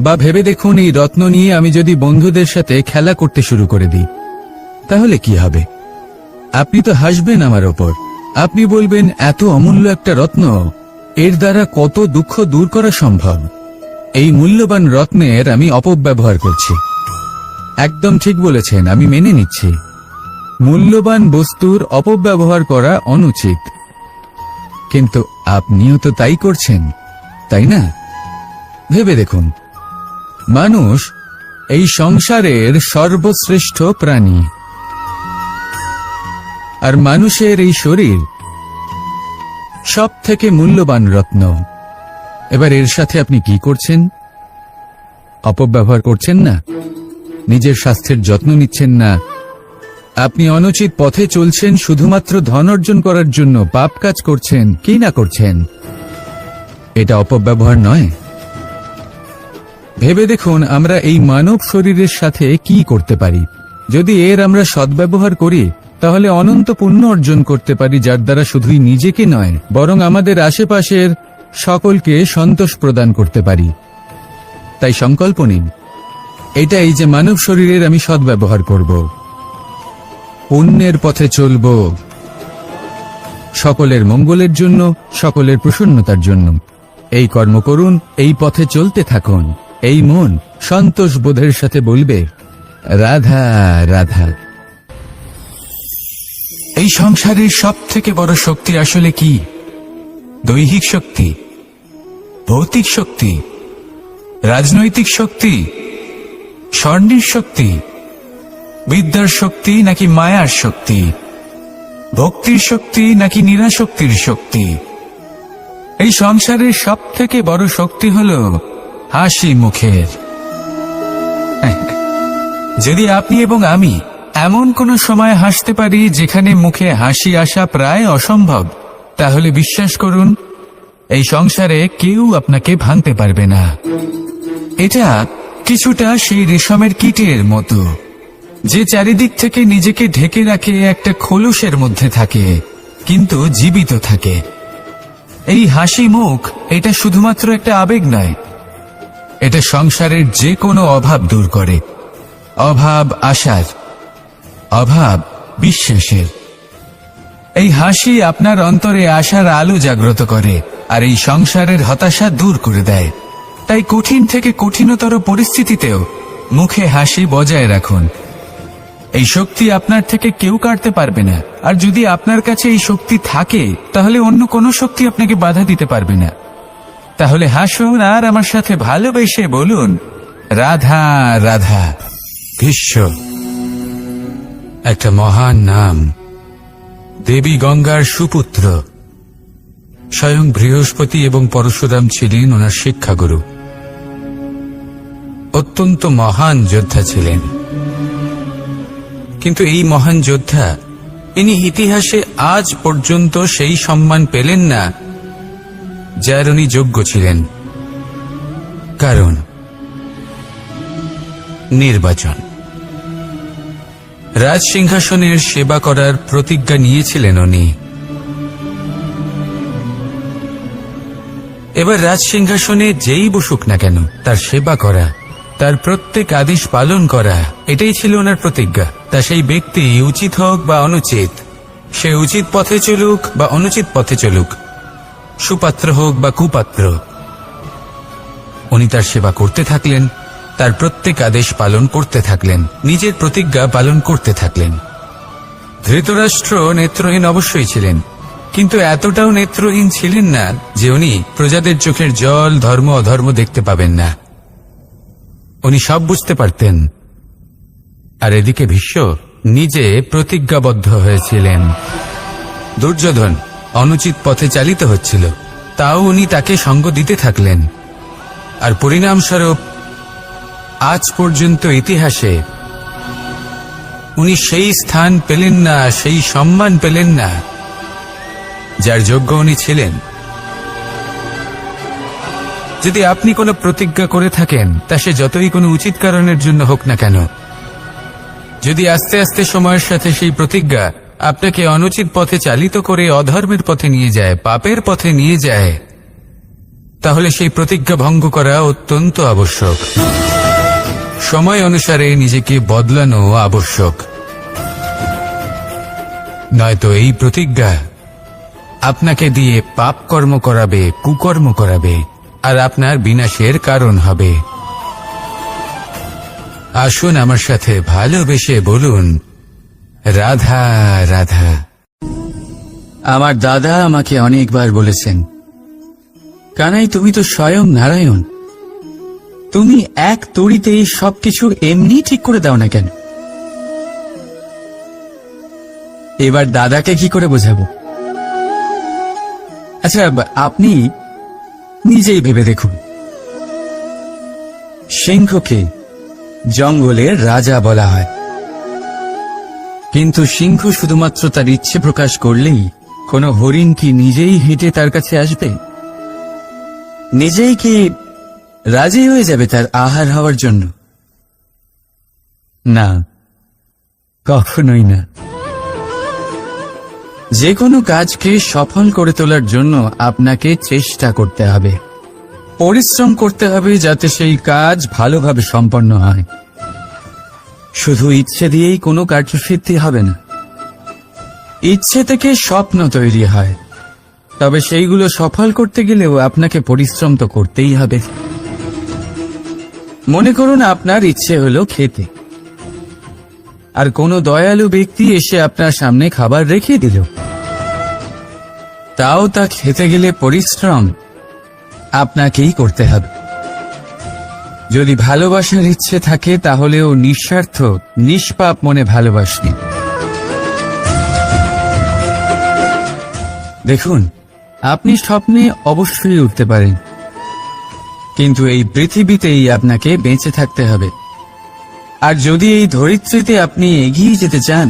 বা ভেবে দেখুন, এই রত্ন নিয়ে আমি যদি বন্ধুদের সাথে খেলা করতে শুরু করে দিই, তাহলে কি হবে? আপনি তো হাসবেন আমার ওপর। আপনি বলবেন, এত অমূল্য একটা রত্ন, এর দ্বারা কত দুঃখ দূর করা সম্ভব। এই মূল্যবান রত্নের আমি অপব্যবহার করছি। একদম ঠিক বলেছেন, আমি মেনে নিচ্ছি। মূল্যবান বস্তুর অপব্যবহার করা অনুচিত, কিন্তু আপনিও তো তাই করছেন, তাই না? ভেবে দেখুন, মানুষ এই সংসারের সর্বশ্রেষ্ঠ প্রাণী, আর মানুষের এই শরীর সব থেকে মূল্যবান রত্ন। এবার এর সাথে আপনি কি করছেন? অপব্যবহার করছেন না, নিজের স্বাস্থ্যের যত্ন নিচ্ছেন না, আপনি অনুচিত পথে চলছেন শুধুমাত্র ধন অর্জন করার জন্য, পাপ কাজ করছেন, কি না করছেন? এটা অপব্যবহার নয়? ভেবে দেখুন, আমরা এই মানব শরীরের সাথে কি করতে পারি। যদি এর আমরা সদ্ব্যবহার করি, তাহলে অনন্ত পুণ্য অর্জন করতে পারি, যার দ্বারা শুধুই নিজেকে নয় বরং আমাদের আশেপাশের সকলকে সন্তোষ প্রদান করতে পারি। তাই সংকল্প নিন, এটাই যে মানব শরীরের আমি সদ্ব্যবহার করব, পুণ্যের পথে চলব, সকলের মঙ্গলের জন্য, সকলের প্রসন্নতার জন্য। এই কর্ম করুন, এই পথে চলতে থাকুন। এই মন সন্তোষ বোধের সাথে বলবে, রাধা রাধা। এই সংসারের সব থেকে বড় শক্তি আসলে কি? দৈহিক শক্তি, ভৌতিক শক্তি, রাজনৈতিক শক্তি, স্বর্ণের শক্তি, বিদ্যার শক্তি নাকি মায়ার শক্তি, ভক্তির শক্তি নাকি নিরাশক্তির শক্তি? এই সংসারের সব থেকে বড় শক্তি হল হাসি মুখের। যদি আপনি এবং আমি এমন কোন সময় হাসতে পারি যেখানে মুখে হাসি আসা প্রায় অসম্ভব, তাহলে বিশ্বাস করুন, এই সংসারে কেউ আপনাকে ভাঙতে পারবে না। এটা কিছুটা সেই রেশমের কীটের মতো, যে চারিদিক থেকে নিজেকে ঢেকে রাখে একটা খোলসের মধ্যে থাকে, কিন্তু জীবিত থাকে। এই হাসি মুখ, এটা শুধুমাত্র একটা আবেগ নয়, এটা সংসারের যে কোনো অভাব দূর করে। অভাব আশার, অভাব বিশ্বাসের। এই হাসি আপনার অন্তরে আশার আলো জাগ্রত করে, আর এই সংসারের হতাশা দূর করে দেয়। তাই কঠিন থেকে কঠিনতর পরিস্থিতিতেও মুখে হাসি বজায় রাখুন। এই শক্তি আপনার থেকে কেউ কাটতে পারবে না। আর যদি আপনার কাছে এই শক্তি থাকে, তাহলে অন্য কোনো শক্তি আপনাকে বাধা দিতে পারবে না। তাহলে হাসুন আর আমার সাথে ভালোবেসে বলুন, রাধা রাধা। ভীষ্ম একটা মহান নাম, দেবী গঙ্গার সুপুত্র। স্বয়ং বৃহস্পতি এবং পরশুরাম ছিলেন ওনার শিক্ষাগুরু। অত্যন্ত মহান যোদ্ধা ছিলেন, কিন্তু এই মহান যোদ্ধা, ইনি ইতিহাসে আজ পর্যন্ত সেই সম্মান পেলেন না যার উনি যোগ্য ছিলেন। কারণ নির্বাচন। রাজ সিংহাসনের সেবা করার প্রতিজ্ঞা নিয়েছিলেন উনি, এবার রাজ সিংহাসনে যেই বসুক না কেন তার সেবা করা, তার প্রত্যেক আদেশ পালন করা, এটাই ছিল ওনার প্রতিজ্ঞা। তা সেই ব্যক্তি উচিত হোক বা অনুচিত, সে উচিত পথে চলুক বা অনুচিত পথে চলুক, সুপাত্র হোক বা কুপাত্র, উনি তার সেবা করতে থাকলেন, তার প্রত্যেক আদেশ পালন করতে থাকলেন, নিজের প্রতিজ্ঞা পালন করতে থাকলেন। ধৃতরাষ্ট্র নেত্রহীন অবশ্যই ছিলেন, কিন্তু এতটাও নেত্রহীন ছিলেন না যে উনি প্রজাদের চোখের জল, ধর্ম অধর্ম দেখতে পাবেন না। উনি সব বুঝতে পারতেন। আর এদিকে ভীষ্ম নিজে প্রতিজ্ঞাবদ্ধ হয়েছিলেন। দুর্যোধন অনুচিত পথে চালিত হচ্ছিল, তাও উনি তাকে সঙ্গ দিতে থাকলেন। আর পরিণামস্বরূপ আজ পর্যন্ত ইতিহাসে উনি সেই স্থান পেলেন না, সেই সম্মান পেলেন না যার যোগ্য উনি ছিলেন। যদি আপনি কোনো প্রতিজ্ঞা করে থাকেন, তা সে যতই কোনো উচিত কারণের জন্য হোক না কেন, যদি আস্তে আস্তে সময়ের সাথে সেই প্রতিজ্ঞা আপনাকে অনুচিত পথে চালিত করে অধর্মের পথে নিয়ে যায়, পাপের পথে নিয়ে যায়, তাহলে সেই প্রতিজ্ঞা ভঙ্গ করা অত্যন্ত আবশ্যক। সময় অনুসারে নিজেকে বদলানো আবশ্যক, নয়তো এই প্রতিজ্ঞা আপনাকে দিয়ে পাপ কর্ম করাবে, কুকর্ম করাবে, আর আপনার বিনাশের কারণ হবে। আসুন আমার সাথে ভালোবেসে বলুন, রাধা রাধা। আমার দাদা আমাকে অনেকবার বলেছেন, কানাই তুমি তো স্বয়ং নারায়ণ, তুমি এক তড়িতেই সবকিছু এমনি ঠিক করে দাও না কেন? এবার দাদাকে কি করে বোঝাবো? আচ্ছা, আপনি নিজেই ভেবে দেখুন, সিংহকে জঙ্গলের রাজা বলা হয়, কিন্তু সিংহ শুধুমাত্র তার ইচ্ছে প্রকাশ করলেই কোনো হরিণ কি নিজেই হেঁটে তার কাছে আসবে? নিজেই কি রাজি হয়ে যাবে তার আহার হওয়ার জন্য? না, কখনোই না। যে কোনো কাজকে সফল করে তোলার জন্য আপনাকে চেষ্টা করতে হবে, পরিশ্রম করতে হবে, যাতে সেই কাজ ভালোভাবে সম্পন্ন হয়। শুধু ইচ্ছে দিয়েই কোনো কার্যসিদ্ধি হবে না। ইচ্ছে থেকে স্বপ্ন তৈরি হয়, তবে সেইগুলো সফল করতে গেলেও আপনাকে পরিশ্রম তো করতেই হবে। মনে করুন আপনার ইচ্ছে হলো খেতে, আর কোনো দয়ালু ব্যক্তি এসে আপনার সামনে খাবার রেখে দিল, তাও তা খেতে গেলে পরিশ্রম আপনাকেই করতে হবে। যদি ভালোবাসার ইচ্ছে থাকে, তাহলেও নিঃস্বার্থ, নিষ্পাপ মনে ভালোবাসবেন। দেখুন, আপনি স্বপ্নে অবশ্যই উঠতে পারেন, কিন্তু এই পৃথিবীতেই আপনাকে বেঁচে থাকতে হবে। আর যদি এই ধরিত্রীতে আপনি এগিয়ে যেতে চান,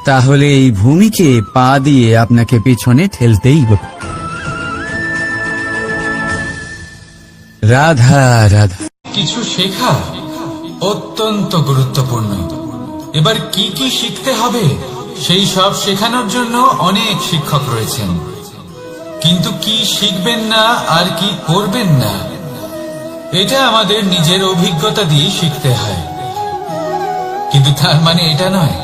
তাহলে এই ভূমিকে পা দিয়ে আপনাকে পেছনে ঠেলতেই হবে। রাধা রাধা। কিছু শেখা অত্যন্ত গুরুত্বপূর্ণ। এবার কি কি শিখতে হবে সেই সব শেখানোর জন্য অনেক শিক্ষক রয়েছেন, কিন্তু কি শিখবেন না আর কি করবেন না, এটা আমাদের নিজের অভিজ্ঞতা দিয়ে শিখতে হয়। কিন্তু তার মানে এটা নয়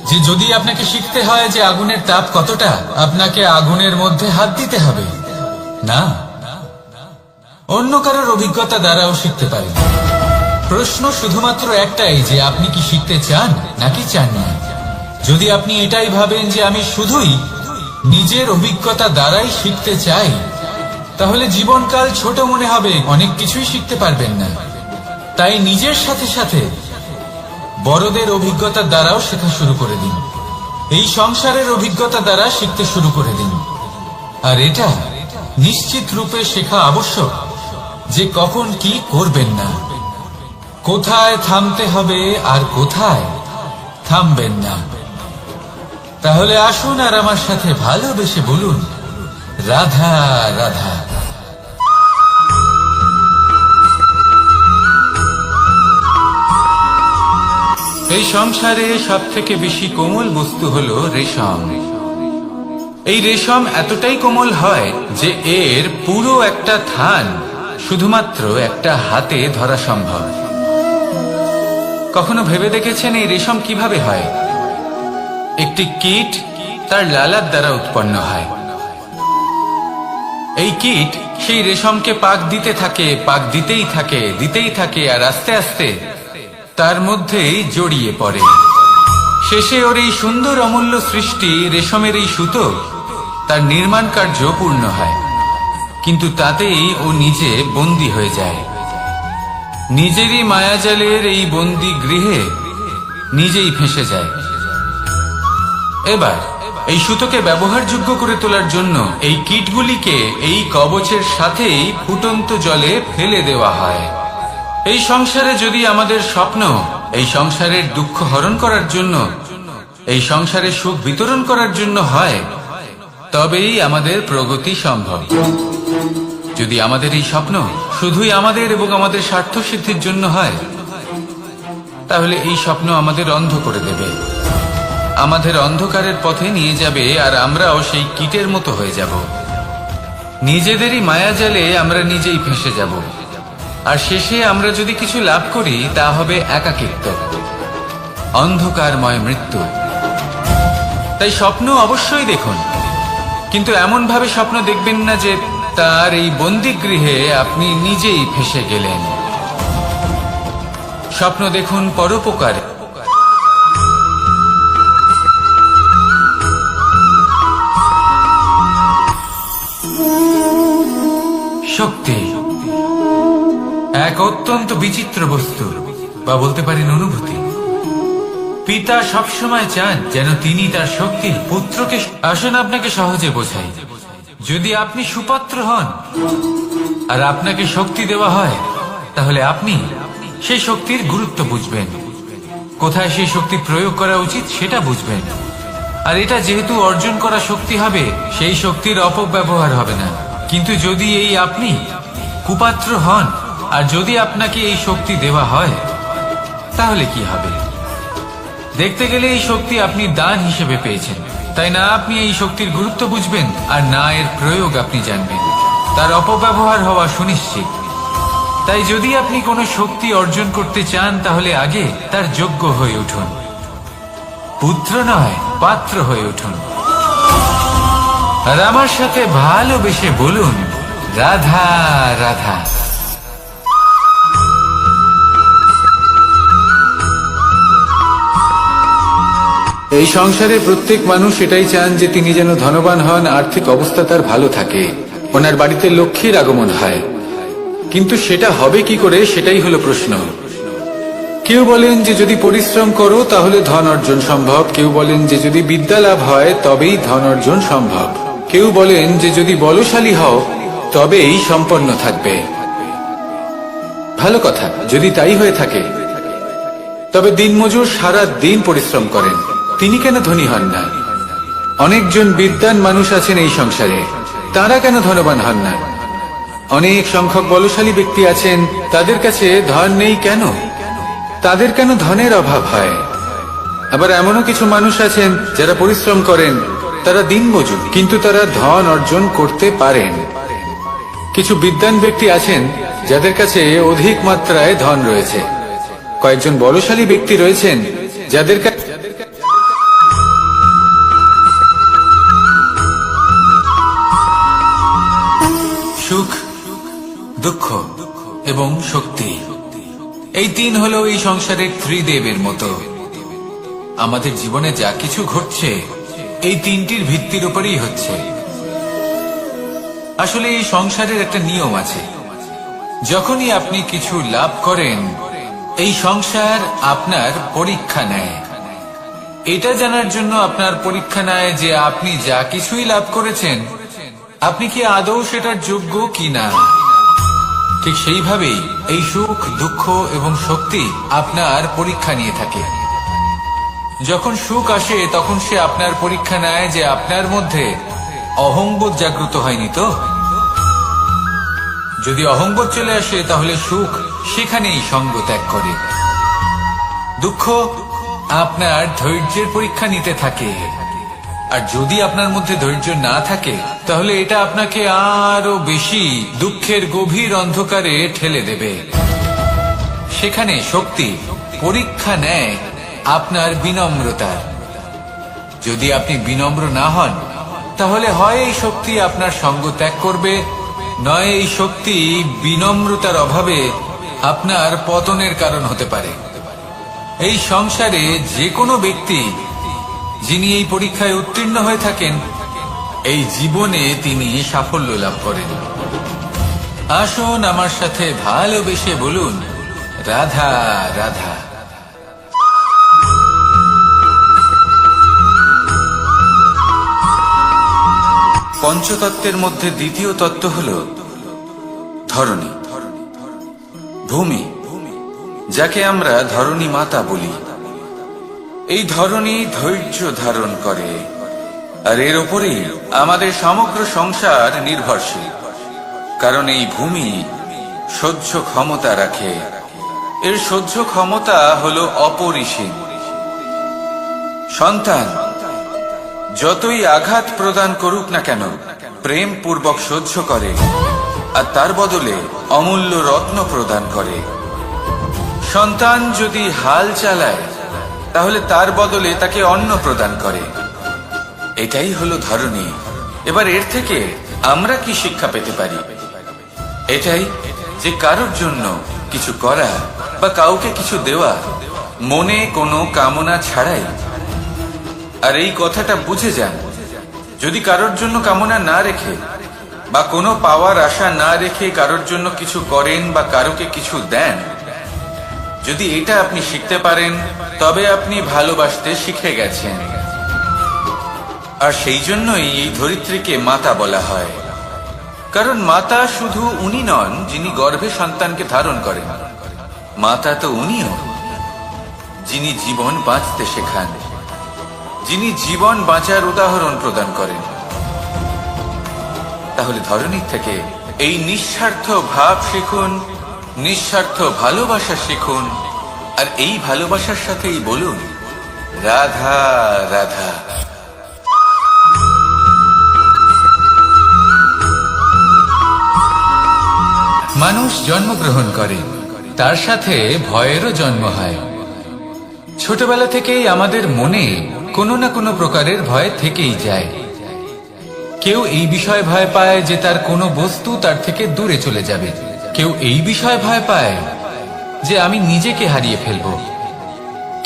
যে যদি আপনাকে শিখতে হয় যে আগুনের তাপ কতটা, আপনাকে আগুনের মধ্যে হাত দিতে হবে। না, অন্য কারোর অভিজ্ঞতা দ্বারাও শিখতে পারেন। প্রশ্ন শুধুমাত্র একটাই যে আপনি কি শিখতে চান নাকি চান না। যদি আপনি এটাই ভাবেন যে আমি শুধুই নিজের অভিজ্ঞতা দ্বারাই শিখতে চাই, তাহলে জীবনকাল ছোট মনে হবে, অনেক কিছুই শিখতে পারবেন না। তাই নিজের সাথে সাথে বড়দের অভিজ্ঞতার দ্বারাও শেখা শুরু করে দিন। এই সংসারের অভিজ্ঞতা দ্বারা শিখতে শুরু করে দিন। আর এটা নিশ্চিত রূপে শেখা আবশ্যক যে কখন কি করবেন না, কোথায় থামতে হবে আর কোথায় থামবেন না। তাহলে আসুন আর আমার সাথে ভালোবেসে বলুন, রাধা রাধা। এই সংসারে সব থেকে বেশি কোমল বস্তু হলো রেশম। এই রেশম এতটাই কোমল হয় যে এর পুরো একটা থান শুধুমাত্র একটা হাতে ধরা সম্ভব। কখনো ভেবে দেখেছেন এই রেশম কিভাবে হয়? একটি কীট তার লালার দ্বারা উৎপন্ন হয়। এই কীট সেই রেশমকে পাক দিতে থাকে, পাক দিতেই থাকে আর আস্তে আস্তে তার মধ্যেই জড়িয়ে পড়ে। শেষে ওর এই সুন্দর অমূল্য সৃষ্টি রেশমের এই সুতো তার নির্মাণ কার্য পূর্ণ হয়, কিন্তু তাতেই ও নিজে বন্দী হয়ে যায়। নিজেরই মায়াজালের এই বন্দী গৃহে নিজেই ফেঁসে যায়। এবার এই সুতোকে ব্যবহারযোগ্য করে তোলার জন্য এই কীটগুলিকে এই কবচের সাথেই ফুটন্ত জলে ফেলে দেওয়া হয়। এই সংসারে যদি আমাদের স্বপ্ন এই সংসারের দুঃখ হরণ করার জন্য, এই সংসারে সুখ বিতরণ করার জন্য হয়, তবেই আমাদের প্রগতি সম্ভব। যদি আমাদের এই স্বপ্ন শুধুই আমাদের এবং আমাদের স্বার্থ সিদ্ধির জন্য হয়, তাহলে এই স্বপ্ন আমাদের অন্ধ করে দেবে, আমাদের অন্ধকারের পথে নিয়ে যাবে, আর আমরাও সেই কীটের মতো হয়ে যাব। নিজেদেরই মায়াজালে আমরা নিজেই ফেঁসে যাব, আর শেষে আমরা যদি কিছু লাভ করি তা হবে একাকিত্ব, অন্ধকারময় মৃত্যু। তাই স্বপ্ন অবশ্যই দেখুন, কিন্তু এমন ভাবে স্বপ্ন দেখবেন না যে তার এই বন্দিগৃহে আপনি নিজেই ফেঁসে গেলেন। স্বপ্ন দেখুন পরোপকারে। শক্তি এক অত্যন্ত বিচিত্র বস্তু, বা বলতে পারেন অনুভূতি। পিতা সবসময় চান যেন তিনি তার শক্তি পুত্রকে। আসুন আপনাকে সহজে বোঝাই। যদি আপনি সুপাত্র হন আর আপনাকে শক্তি দেওয়া হয়, তাহলে আপনি সেই শক্তির গুরুত্ব বুঝবেন, কোথায় সেই শক্তি প্রয়োগ করা উচিত সেটা বুঝবেন। আর এটা যেহেতু অর্জন করা শক্তি হবে, সেই শক্তির অপব্যবহার হবে না। কিন্তু যদি এই আপনি কুপাত্র হন আর যদি আপনাকে এই শক্তি দেওয়া হয়, তাহলে কি হবে? দেখতে গেলে এই শক্তি আপনি দান হিসেবে পেয়েছেন, তাই না আপনি এই শক্তির গুরুত্ব বুঝবেন আর না এর প্রয়োগ আপনি জানবেন। তার অপব্যবহার হওয়া সুনিশ্চিত। তাই যদি আপনি কোনো শক্তি অর্জন করতে চান, তাহলে আগে তার যোগ্য হয়ে উঠুন, পুত্র নয় পাত্র হয়ে উঠুন। আর আমার সাথে ভালোবেসে বলুন, রাধা রাধা। এই সংসারে প্রত্যেক মানুষ এটাই চান যে তিনি যেন ধনবান হন, আর্থিক অবস্থা তার ভালো থাকে, ওনার বাড়িতে লক্ষ্মীর আগমন হয়। কিন্তু সেটা হবে কি করে, সেটাই হলো প্রশ্ন। কেউ বলেন যে যদি পরিশ্রম করো তাহলে ধন অর্জন সম্ভব, কেউ বলেন যে যদি বিদ্যা লাভ হয় তবেই ধন অর্জন সম্ভব, কেউ বলেন যে যদি বলশালী হও তবেই সম্পন্ন থাকবে। ভালো কথা, যদি তাই হয়ে থাকে, তবে দিনমজুর সারা দিন পরিশ্রম করেন, তিনি কেন ধনী হন না? অনেকজন বিদ্বান মানুষ আছেন এই সংসারে, তারা কেন ধনবান হন না? অনেক সংখ্যক বলশালী ব্যক্তি আছেন, তাদের কাছে ধন নেই কেন? তাদের কেন ধনের অভাব হয়? আবার এমনও কিছু মানুষ আছেন যারা পরিশ্রম করেন, তারা দিনমজুর, কিন্তু তারা ধন অর্জন করতে পারেন। কিছু বিদ্বান ব্যক্তি আছেন যাদের কাছে অধিক মাত্রায় ধন রয়েছে। কয়েকজন বলশালী ব্যক্তি রয়েছেন যাদের কাছে সুখ, দুঃখ এবং শক্তি, এই তিন হলো এই সংসারের ত্রিদেবের মতো। আমাদের জীবনে যা কিছু ঘটছে এই তিনটির ভিত্তির উপরেই হচ্ছে। আসলে এই সংসারের একটা নিয়ম আছে, যখনই আপনি কিছু লাভ করেন, এই সংসার আপনার পরীক্ষা নেয়। এটা জানার জন্য আপনার পরীক্ষা নেয় যে আপনি যা কিছুই লাভ করেছেন, আপনি কি আদৌ সেটার যোগ্য কিনা। ঠিক সেইভাবেই এই সুখ, দুঃখ এবং শক্তি আপনার পরীক্ষা নিয়ে থাকে। যখন সুখ আসে তখন সে আপনার পরীক্ষা নেয় যে আপনার মধ্যে অহংবোধ জাগ্রত হয়নি তো। যদি অহংবোধ চলে আসে তাহলে সুখ সেখানেই সঙ্গ ত্যাগ করে। দুঃখ আপনার ধৈর্যের পরীক্ষা নিতে থাকে। আর যদি আপনার মধ্যে ধৈর্য না থাকে তাহলে এটা আপনাকে আরো বেশি দুঃখের গভীর অন্ধকারে ঠেলে দেবে। সেখানে শক্তি পরীক্ষা নেয় আপনার বিনম্রতার। যদি আপনি বিনম্র না হন তাহলে হয় এই শক্তি আপনার সঙ্গ ত্যাগ করবে, নয় এই শক্তি বিনম্রতার অভাবে আপনার পতনের কারণ হতে পারে। এই সংসারে যে কোনো ব্যক্তি যিনি এই পরীক্ষায় উত্তীর্ণ হয়ে থাকেন, এই জীবনে তিনি সাফল্য লাভ করেন। আসুন আমার সাথে ভালোবেসে বলুন, রাধা রাধা। পঞ্চতত্ত্বের মধ্যে দ্বিতীয় তত্ত্ব হল ধরণী, ভূমি, যাকে আমরা ধরণী মাতা বলি। এই ধরণী ধৈর্য ধারণ করে, আর এর ওপরেই আমাদের সমগ্র সংসার নির্ভরশীল। কারণ এই ভূমি সহ্য ক্ষমতা রাখে, এর সহ্য ক্ষমতা হলো অপরিসীম। সন্তান যতই আঘাত প্রদান করুক না কেন, প্রেম পূর্বক সহ্য করে, আর তার বদলে অমূল্য রত্ন প্রদান করে। সন্তান যদি হাল চালায় তাহলে তার বদলে তাকে অন্ন প্রদান করে। এটাই হলো ধরণী। এবার এর থেকে আমরা কি শিক্ষা পেতে পারি? এটাই যে কারোর জন্য কিছু করা বা কাউকে কিছু দেওয়া মনে কোনো কামনা ছাড়াই। আর এই কথাটা বুঝে যান, যদি কারোর জন্য কামনা না রেখে বা কোনো পাওয়ার আশা না রেখে কারোর জন্য কিছু করেন বা কারোকে কিছু দেন, যদি এটা আপনি শিখতে পারেন তবে আপনি ভালোবাসতে শিখে গেছেন। আর সেই জন্যই এই ধরিত্রীকে মাতা বলা হয়। কারণ মাতা শুধু উনি নন যিনি গর্ভে সন্তানকে ধারণ করেন, মাতা তো উনিও যিনি জীবন বাঁচতে শেখান, যিনি জীবন বাঁচার উদাহরণ প্রদান করেন। তাহলে ধরণীর থেকে এই নিঃস্বার্থ ভাব শিখুন, নিঃস্বার্থ ভালোবাসা শিখুন, আর এই ভালোবাসার সাথেই বলুন, রাধা রাধা। মানুষ জন্মগ্রহণ করে, তার সাথে ভয়েরও জন্ম হয়। ছোটবেলা থেকেই আমাদের মনে কোনো না কোনো প্রকারের ভয় থেকেই যায়। কেউ এই বিষয়ে ভয় পায় যে তার কোনো বস্তু তার থেকে দূরে চলে যাবে, কেউ এই বিষয়ে ভয় পায় যে আমি নিজেকে হারিয়ে ফেলব,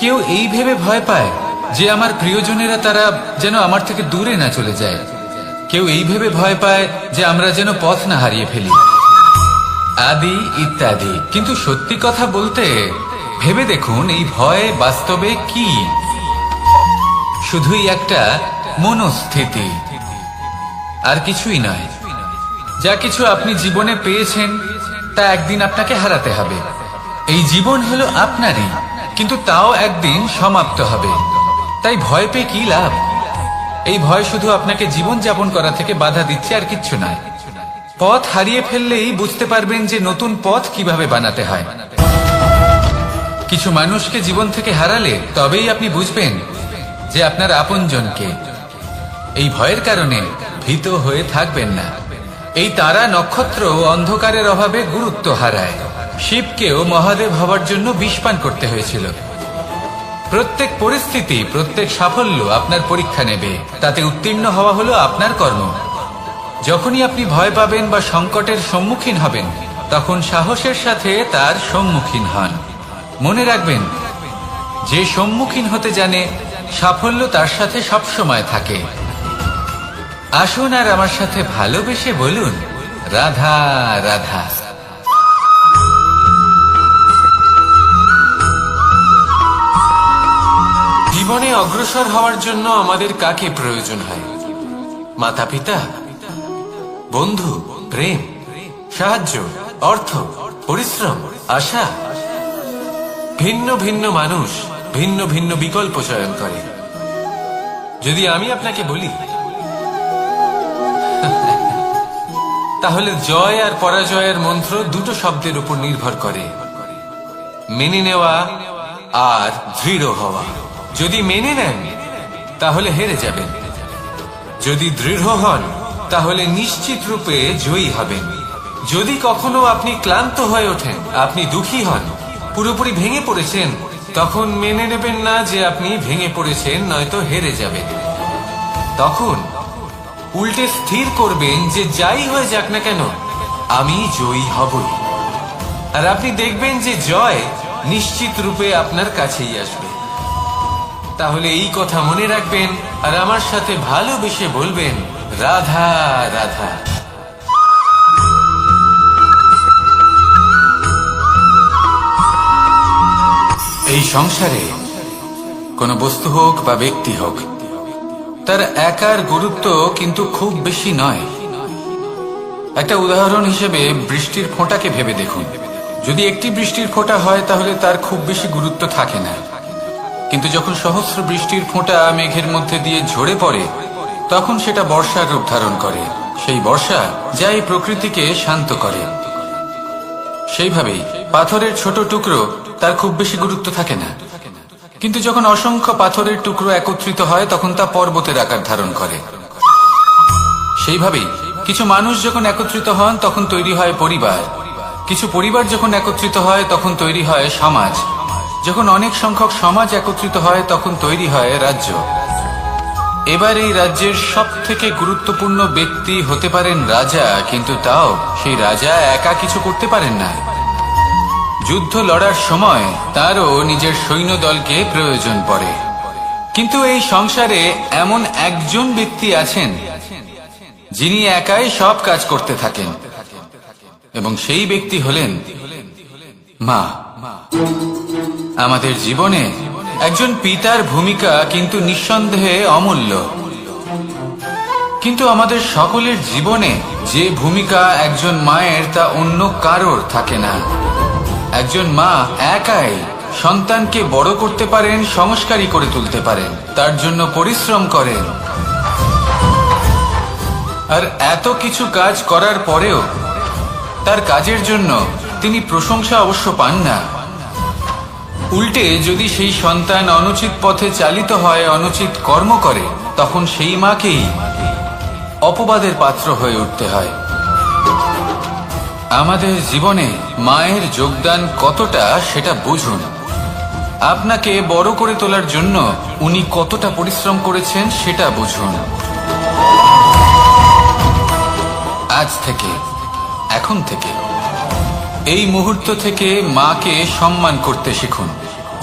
কেউ এই ভেবে ভয় পায় যে আমার প্রিয়জনেরা তারা যেন আমার থেকে দূরে না চলে যায়, কেউ এই ভেবে ভয় পায় যে আমরা যেন পথ না হারিয়ে ফেলি, আদি ইত্যাদি। কিন্তু সত্যি কথা বলতে ভেবে দেখুন, এই ভয় বাস্তবে কি? শুধুই একটা মনস্থিতি, আর কিছুই নয়। যা কিছু আপনি জীবনে পেয়েছেন তা একদিন আপনাকে হারাতে হবে। এই জীবন হলো আপনারই, কিন্তু তাও একদিন সমাপ্ত হবে। তাই ভয় পেয়ে কি লাভ? এই ভয় শুধু আপনাকে জীবন যাপন করা থেকে বাধা দিচ্ছে, আর কিচ্ছু নয়। পথ হারিয়ে ফেললেই বুঝতে পারবেন যে নতুন পথ কিভাবে বানাতে হয়। কিছু মানুষকে জীবন থেকে হারালে তবেই আপনি বুঝবেন যে আপনার আপনজনকে। এই ভয়ের কারণে ভীত হয়ে থাকবেন না। এই তারা নক্ষত্র অন্ধকারের অভাবে গুরুত্ব হারায়। শিবকেও মহাদেব হবার জন্য বিষপান করতে হয়েছিল। প্রত্যেক পরিস্থিতি, প্রত্যেক সাফল্য আপনার পরীক্ষা নেবে, তাতে উত্তীর্ণ হওয়া হলো আপনার কর্ম। যখনই আপনি ভয় পাবেন বা সংকটের সম্মুখীন হবেন, তখন সাহসের সাথে তার সম্মুখীন হন। মনে রাখবেন, যে সম্মুখীন হতে জানে সাফল্য তার সাথে সবসময় থাকে। আসুন আর আমার সাথে ভালোবেসে বলুন, রাধা রাধা। জীবনে অগ্রসর হওয়ার জন্য আমাদের কাকে প্রয়োজন হয়? মাতা পিতা, বন্ধু, প্রেম, সাহায্য, অর্থ, পরিশ্রম, আশা। ভিন্ন ভিন্ন মানুষ ভিন্ন ভিন্ন বিকল্প চয়ন করে। যদি আমি আপনাকে বলি, তাহলে জয় আর পরাজয়ের মন্ত্র দুটো শব্দের উপর নির্ভর করে, মেনে নেওয়া আর দৃঢ় হওয়া। যদি মেনে নেন তাহলে হেরে যাবেন, যদি দৃঢ় হন তাহলে নিশ্চিত রূপে জয়ী হবেন। যদি কখনো আপনি ক্লান্ত হয়ে ওঠেন, আপনি দুঃখী হন, পুরোপুরি ভেঙে পড়েছেন, তখন মেনে নেবেন না যে আপনি ভেঙে পড়েছেন, নয়তো হেরে যাবেন। তখন উল্টে স্থির করবেন যে যাই হয়ে যাক না কেন আমি জয়ী হবই। আর আপনি দেখবেন যে জয় নিশ্চিত রূপে আপনার কাছেই আসবে। তাহলে এই কথা মনে রাখবেন আর আমার সাথে ভালোবেসে বলবেন, রাধা রাধা। এই সংসারে কোনো বস্তু হোক বা ব্যক্তি হোক, তার একার গুরুত্ব কিন্তু খুব বেশি নয়। একটা উদাহরণ হিসেবে বৃষ্টির ফোঁটাকে ভেবে দেখুন। যদি একটি বৃষ্টির ফোঁটা হয় তাহলে তার খুব বেশি গুরুত্ব থাকে না, কিন্তু যখন সহস্র বৃষ্টির ফোঁটা মেঘের মধ্যে দিয়ে ঝরে পড়ে তখন সেটা বর্ষার রূপ ধারণ করে। সেই বর্ষা যা এই প্রকৃতিকে শান্ত করে। সেইভাবেই পাথরের ছোট টুকরো তার খুব বেশি গুরুত্ব থাকে না, কিন্তু যখন অসংখ্য পাথরের টুকরো একত্রিত হয় তখন তা পর্বতের আকার ধারণ করে। সেইভাবেই কিছু মানুষ যখন একত্রিত হন তখন তৈরি হয় পরিবার, কিছু পরিবার যখন একত্রিত হয় তখন তৈরি হয় সমাজ, যখন অনেক সংখ্যক সমাজ একত্রিত হয় তখন তৈরি হয় রাজ্য। এবার এই রাজ্যের সব থেকে গুরুত্বপূর্ণ ব্যক্তি হতে পারেন রাজা, কিন্তু তাও সেই রাজা একা কিছু করতে পারেন না। যুদ্ধ লড়ার সময় তারও নিজের সৈন্যদলকে প্রয়োজন পড়ে। কিন্তু এই সংসারে এমন একজন ব্যক্তি আছেন যিনি একাই সব কাজ করতে থাকেন, এবং সেই ব্যক্তি হলেন মা। আমাদের জীবনে একজন পিতার ভূমিকা কিন্তু নিঃসন্দেহে অমূল্য, কিন্তু আমাদের সকলের জীবনে যে ভূমিকা একজন মায়ের তা অন্য কারোর থাকে না। একজন মা একাই সন্তানকে বড় করতে পারেন, সংস্কারী করে তুলতে পারেন, তার জন্য পরিশ্রম করেন। আর এত কিছু কাজ করার পরেও তার কাজের জন্য তিনি প্রশংসা অবশ্য পান না। উল্টে যদি সেই সন্তান অনুচিত পথে চালিত হয়, অনুচিত কর্ম করে, তখন সেই মাকেই অপবাদের পাত্র হয়ে উঠতে হয়। আমাদের জীবনে মায়ের যোগদান কতটা সেটা বুঝুন। আপনাকে বড় করে তোলার জন্য উনি কতটা পরিশ্রম করেছেন সেটা বুঝুন। আজ থেকে, এখন থেকে, এই মুহূর্ত থেকে মাকে সম্মান করতে শিখুন।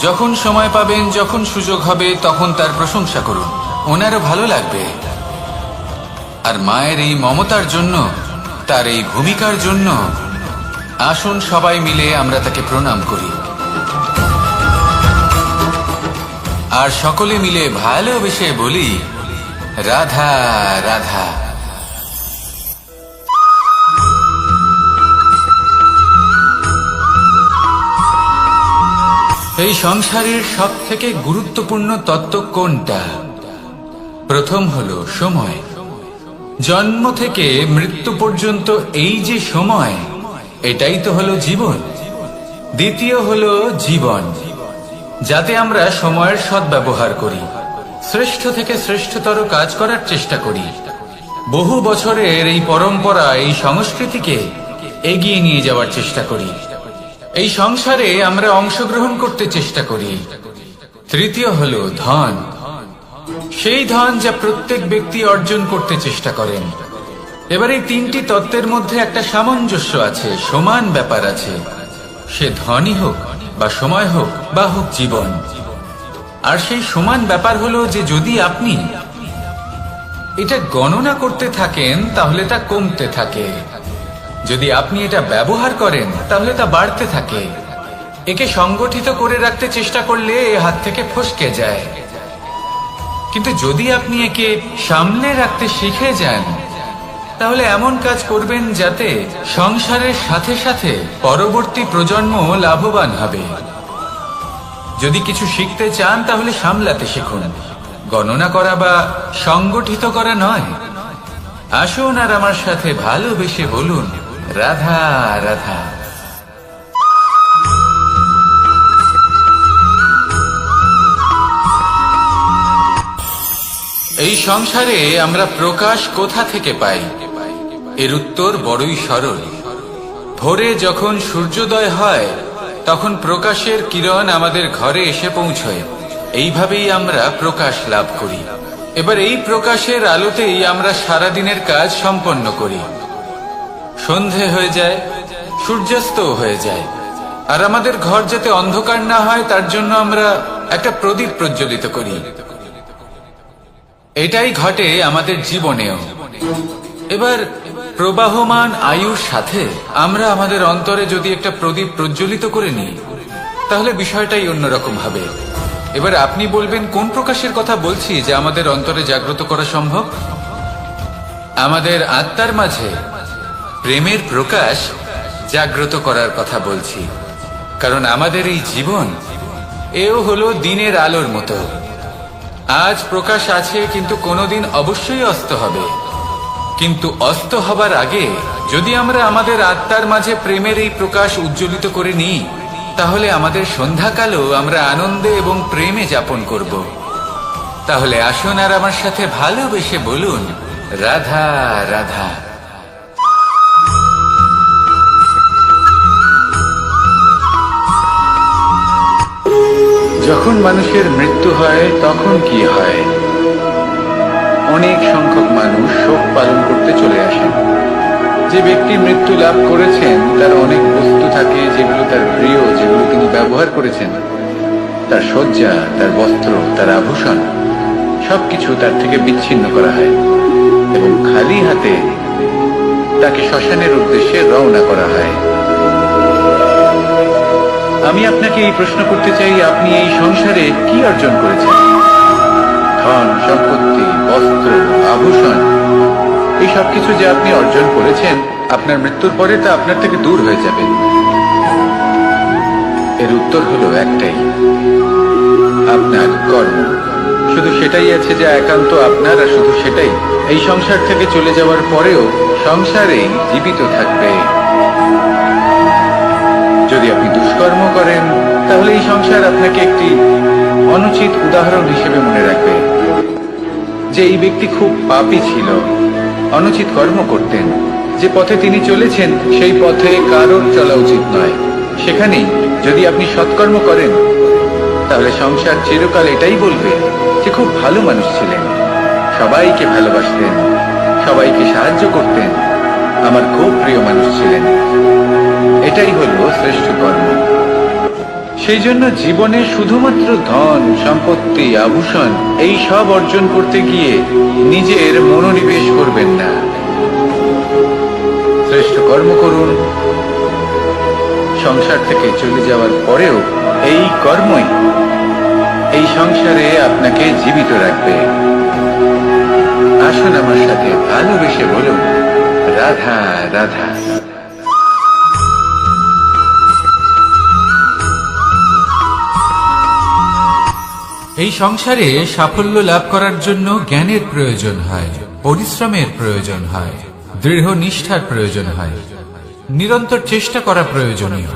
যখন সময় পাবেন, যখন সুযোগ হবে, তখন তার প্রশংসা করুন, ওনারও ভালো লাগবে। আর মায়ের এই মমতার জন্য, তার এই ভূমিকার জন্য আসুন সবাই মিলে আমরা তাকে প্রণাম করি, আর সকলে মিলে ভালোবেসে বলি, রাধা রাধা। এই সংসারের সব থেকে গুরুত্বপূর্ণ তত্ত্ব কোনটা? প্রথম হলো সময়। জন্ম থেকে মৃত্যু পর্যন্ত এই যে সময়, এটাই তো হলো জীবন। দ্বিতীয় হলো জীবন, যাতে আমরা সময়ের সদ্ব্যবহার করি, শ্রেষ্ঠ থেকে শ্রেষ্ঠতর কাজ করার চেষ্টা করি। বহু বছরের এই পরম্পরা, এই সংস্কৃতিকে এগিয়ে নিয়ে যাওয়ার চেষ্টা করি। এই সংসারে আমরা অংশগ্রহণ করতে চেষ্টা করি। তৃতীয় হলো ধন, সেই ধন যা প্রত্যেক ব্যক্তি অর্জন করতে চেষ্টা করেন। এবার এই তিনটি তত্ত্বের মধ্যে একটা সামঞ্জস্য আছে, সমান ব্যাপার আছে। সে ধনই হোক বা সময় হোক বা হোক জীবন। আর সেই সমান ব্যাপার হলো যে যদি আপনি এটা গণনা করতে থাকেন তাহলে তা কমতে থাকে, যদি আপনি এটা ব্যবহার করেন তাহলে তা বাড়তে থাকে। একে সংগঠিত করে রাখতে চেষ্টা করলে এ হাত থেকে ফসকে যায়, কিন্তু যদি আপনি একে সামলে রাখতে শিখে যান তাহলে এমন কাজ করবেন যাতে সংসারের সাথে সাথে পরবর্তী প্রজন্ম লাভবান হবে। যদি কিছু শিখতে চান তাহলে সামলাতে শিখুন, গণনা করা বা সংগঠিত করা নয়। আসুন আর আমার সাথে ভালোবেসে বলুন, রাধা রাধা। এই এই সংসারে আমরা প্রকাশ কোথা থেকে পাই? এর উত্তর বড়ই সরল। ভোরে যখন সূর্যোদয় হয় তখন প্রকাশের কিরণ আমাদের ঘরে এসে পৌঁছয়। এইভাবেই আমরা প্রকাশ লাভ করি। এবার এই প্রকাশের আলোতেই আমরা সারাদিনের কাজ সম্পন্ন করি। সন্ধে হয়ে যায়, সূর্যাস্ত হয়ে যায়, আর আমাদের ঘর যাতে অন্ধকার না হয় তার জন্য আমরা একটা প্রদীপ প্রজ্বলিত করি। এটাই ঘটে আমাদের জীবনেও। এবার প্রবাহমান আয়ুর সাথে আমরা আমাদের অন্তরে যদি একটা প্রদীপ প্রজ্বলিত করে নিই তাহলে বিষয়টাই অন্যরকম হবে। এবার আপনি বলবেন কোন প্রকাশের কথা বলছি যা আমাদের অন্তরে জাগ্রত করা সম্ভব? আমাদের আত্মার মাঝে প্রেমের প্রকাশ জাগ্রত করার কথা বলছি। কারণ আমাদের এই জীবন এও হলো দিনের আলোর মতো। আজ প্রকাশ আছে, কিন্তু কোনোদিন অবশ্যই অস্ত হবে। কিন্তু অস্ত হবার আগে যদি আমরা আমাদের আত্মার মাঝে প্রেমের এই প্রকাশ উজ্জ্বলিত করে নিই তাহলে আমাদের সন্ধ্যাকালও আমরা আনন্দে এবং প্রেমে যাপন করব। তাহলে আসুন আর আমার সাথে ভালোবেসে বলুন, রাধা রাধা। যখন মানুষের মৃত্যু হয় তখন কি হয়? অনেক সংখ্যক মানুষ শোক পালন করতে চলে আসেন। যে ব্যক্তি মৃত্যু লাভ করেছেন তার অনেক বস্তু থাকে যেগুলো তার প্রিয়, যেগুলো তিনি ব্যবহার করেছেন। তার শয্যা, তার বস্ত্র, তার আভূষণ সবকিছু তার থেকে বিচ্ছিন্ন করা হয় এবং খালি হাতে তাকে শ্মশানের উদ্দেশ্যে রওনা করা হয়। আমি আপনাকে এই প্রশ্ন করতে চাই, আপনি এই সংসারে কি অর্জন করেছেন? ধন সম্পত্তি, বস্ত্র, আভূষণ, এই সবকিছু যে আপনি অর্জন করেছেন আপনার মৃত্যুর পরে তা আপনার থেকে দূর হয়ে যাবে। এর উত্তর হলো একটাই, আপনার কর্ম। শুধু সেটাই আছে যা একান্ত আপনার, আর শুধু সেটাই এই সংসার থেকে চলে যাওয়ার পরেও সংসারেই জীবিত থাকবে। যদি আপনি দুষ্কর্ম করেন তাহলে এই সংসার আপনাকে একটি অনুচিত উদাহরণ হিসেবে মনে রাখবে যে এই ব্যক্তি খুব পাপী ছিল, অনুচিত কর্ম করতেন। যে পথে তিনি চলেছেন সেই পথে কারোর চলা উচিত নয়। সেখানেই যদি আপনি সৎকর্ম করেন তাহলে সংসার চিরকাল এটাই বলবে যে খুব ভালো মানুষ ছিলেন, সবাইকে ভালোবাসতেন, সবাইকে সাহায্য করতেন, আমার খুব প্রিয় মানুষ ছিলেন। এটাই হলো শ্রেষ্ঠ কর্ম। সেই জন্য জীবনে শুধুমাত্র ধন সম্পত্তি, আভূষণ এই সব অর্জন করতে গিয়ে নিজের মনোনিবেশ করবেন না। শ্রেষ্ঠ কর্ম করুন। সংসার থেকে চলে যাওয়ার পরেও এই কর্মই এই সংসারে আপনাকে জীবিত রাখবে। আসুন আমার সাথে ভালোবেসে বলুন, রাধা রাধা। এই সংসারে সাফল্য লাভ করার জন্য জ্ঞানের প্রয়োজন হয়, পরিশ্রমের প্রয়োজন হয়, দৃঢ় নিষ্ঠার প্রয়োজন হয়, নিরন্তর চেষ্টা করা প্রয়োজনীয়।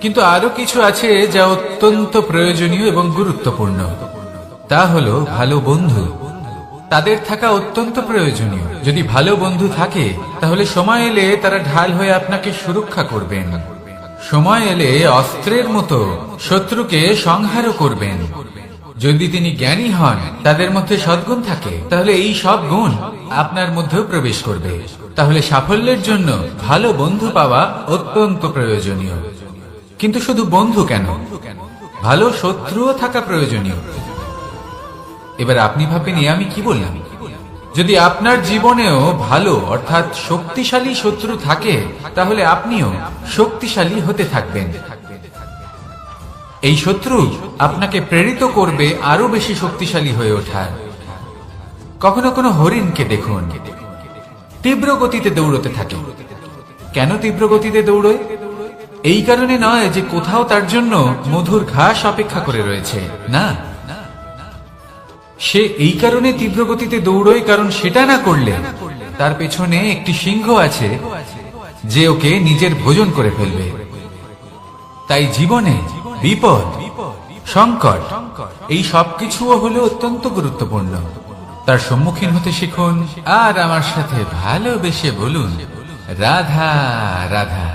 কিন্তু আরো কিছু আছে যা অত্যন্ত প্রয়োজনীয় এবং গুরুত্বপূর্ণ। তা হলো ভালো বন্ধু। তাদের থাকা অত্যন্ত প্রয়োজনীয়। যদি ভালো বন্ধু থাকে তাহলে সময় এলে তারা ঢাল হয়ে আপনাকে সুরক্ষা করবেন। সময় এলে অস্ত্রের মতো শত্রুকে সংহারও করবেন। যদি তিনি জ্ঞানী হন, তাদের মধ্যে সদ্গুণ থাকে, তাহলে এই সব গুণ আপনার মধ্যেও প্রবেশ করবে। তাহলে সাফল্যের জন্য ভালো বন্ধু পাওয়া অত্যন্ত প্রয়োজনীয়। কিন্তু শুধু বন্ধু কেন, ভালো শত্রুও থাকা প্রয়োজনীয়। এবার আপনি ভাবেন আমি কি বললাম? যদি আপনার জীবনেও ভালো অর্থাৎ শক্তিশালী শত্রু থাকে তাহলে আপনিও শক্তিশালী হতে থাকবেন। এই শত্রু আপনাকে প্রেরিত করবে আরো বেশি শক্তিশালী হয়ে ওঠার। কখনো কোনো হরিণকে দেখুন, তীব্র গতিতে দৌড়তে থাকে। কেন তীব্র গতিতে দৌড়য়? এই কারণে নয় যে কোথাও তার জন্য মধুর ঘাস অপেক্ষা করে রয়েছে, না। সে এই কারণে তীব্র গতিতে দৌড়য় কারণ সেটা না করলে তার পেছনে একটি সিংহ আছে যে ওকে নিজের ভোজন করে ফেলবে। তাই জীবনে বিপদ, সংকট এই সবকিছুও হলো অত্যন্ত গুরুত্বপূর্ণ। তার সম্মুখীন হতে শিখুন আর আমার সাথে ভালোবেসে বলুন, রাধা রাধা।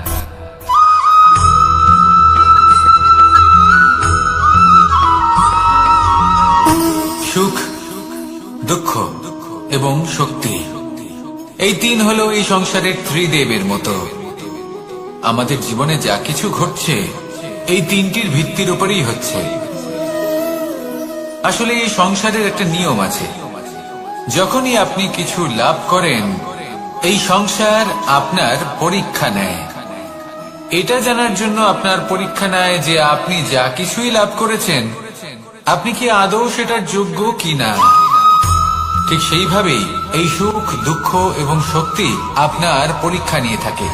সুখ, দুঃখ এবং শক্তি, এই তিন হলো এই সংসারের ত্রিদেবের মতো। আমাদের জীবনে যা কিছু ঘটছে এই তিনটির ভিত্তির উপরেই হচ্ছে। আসলে এই সংসারের একটা নিয়ম আছে, যখনই আপনি কিছু লাভ করেন এই সংসার আপনার পরীক্ষা নেয়। এটা জানার জন্য আপনার পরীক্ষা নেয় যে আপনি যা কিছুই লাভ করেছেন আপনি কি আদৌ সেটার যোগ্য কিনা। ঠিক সেইভাবেই এই সুখ, দুঃখ এবং শক্তি আপনার পরীক্ষা নিয়ে থাকে।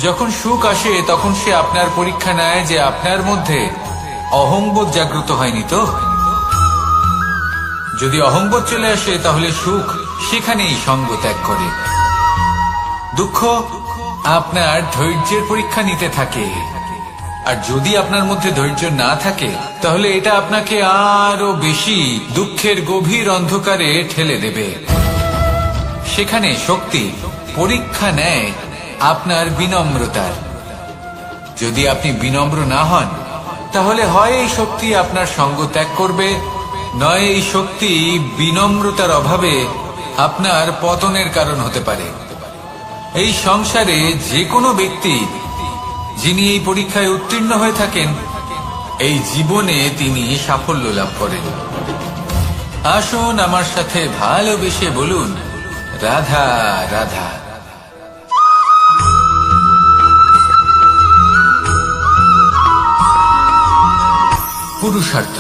যখন সুখ আসে তখন সে আপনার পরীক্ষা নেয় যে আপনার মধ্যে অহংবোধ জাগ্রত হয়নি তো। যদি অহংবোধ চলে আসে তাহলে সুখ সেখানেই সঙ্গ ত্যাগ করে। দুঃখ আপনার ধৈর্যের পরীক্ষা নিতে থাকে, আর যদি আপনার মধ্যে ধৈর্য না থাকে তাহলে এটা আপনাকে আরো বেশি দুঃখের গভীর অন্ধকারে ঠেলে দেবে। সেখানে শক্তি পরীক্ষা নেয় আপনার বিনম্রতার। যদি আপনি বিনম্র না হন তাহলে হয় এই শক্তি আপনার সঙ্গ ত্যাগ করবে, নয় এই শক্তি বিনম্রতার অভাবে আপনার পতনের কারণ হতে পারে। এই সংসারে যে কোনো ব্যক্তি যিনি এই পরীক্ষায় উত্তীর্ণ হয়ে থাকেন এই জীবনে তিনি সাফল্য লাভ করেন। আসুন আমার সাথে ভালোবেসে বলুন, রাধা রাধা। পুরুষার্থ।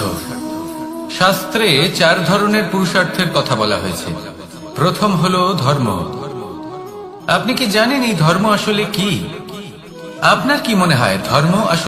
শাস্ত্রে 4 ধরনের পুরুষার্থের কথা বলা হয়েছে। প্রথম হলো ধর্ম। আপনি কি জানেন এই ধর্ম আসলে কি? আপনার কি মনে হয় ধর্ম আসলে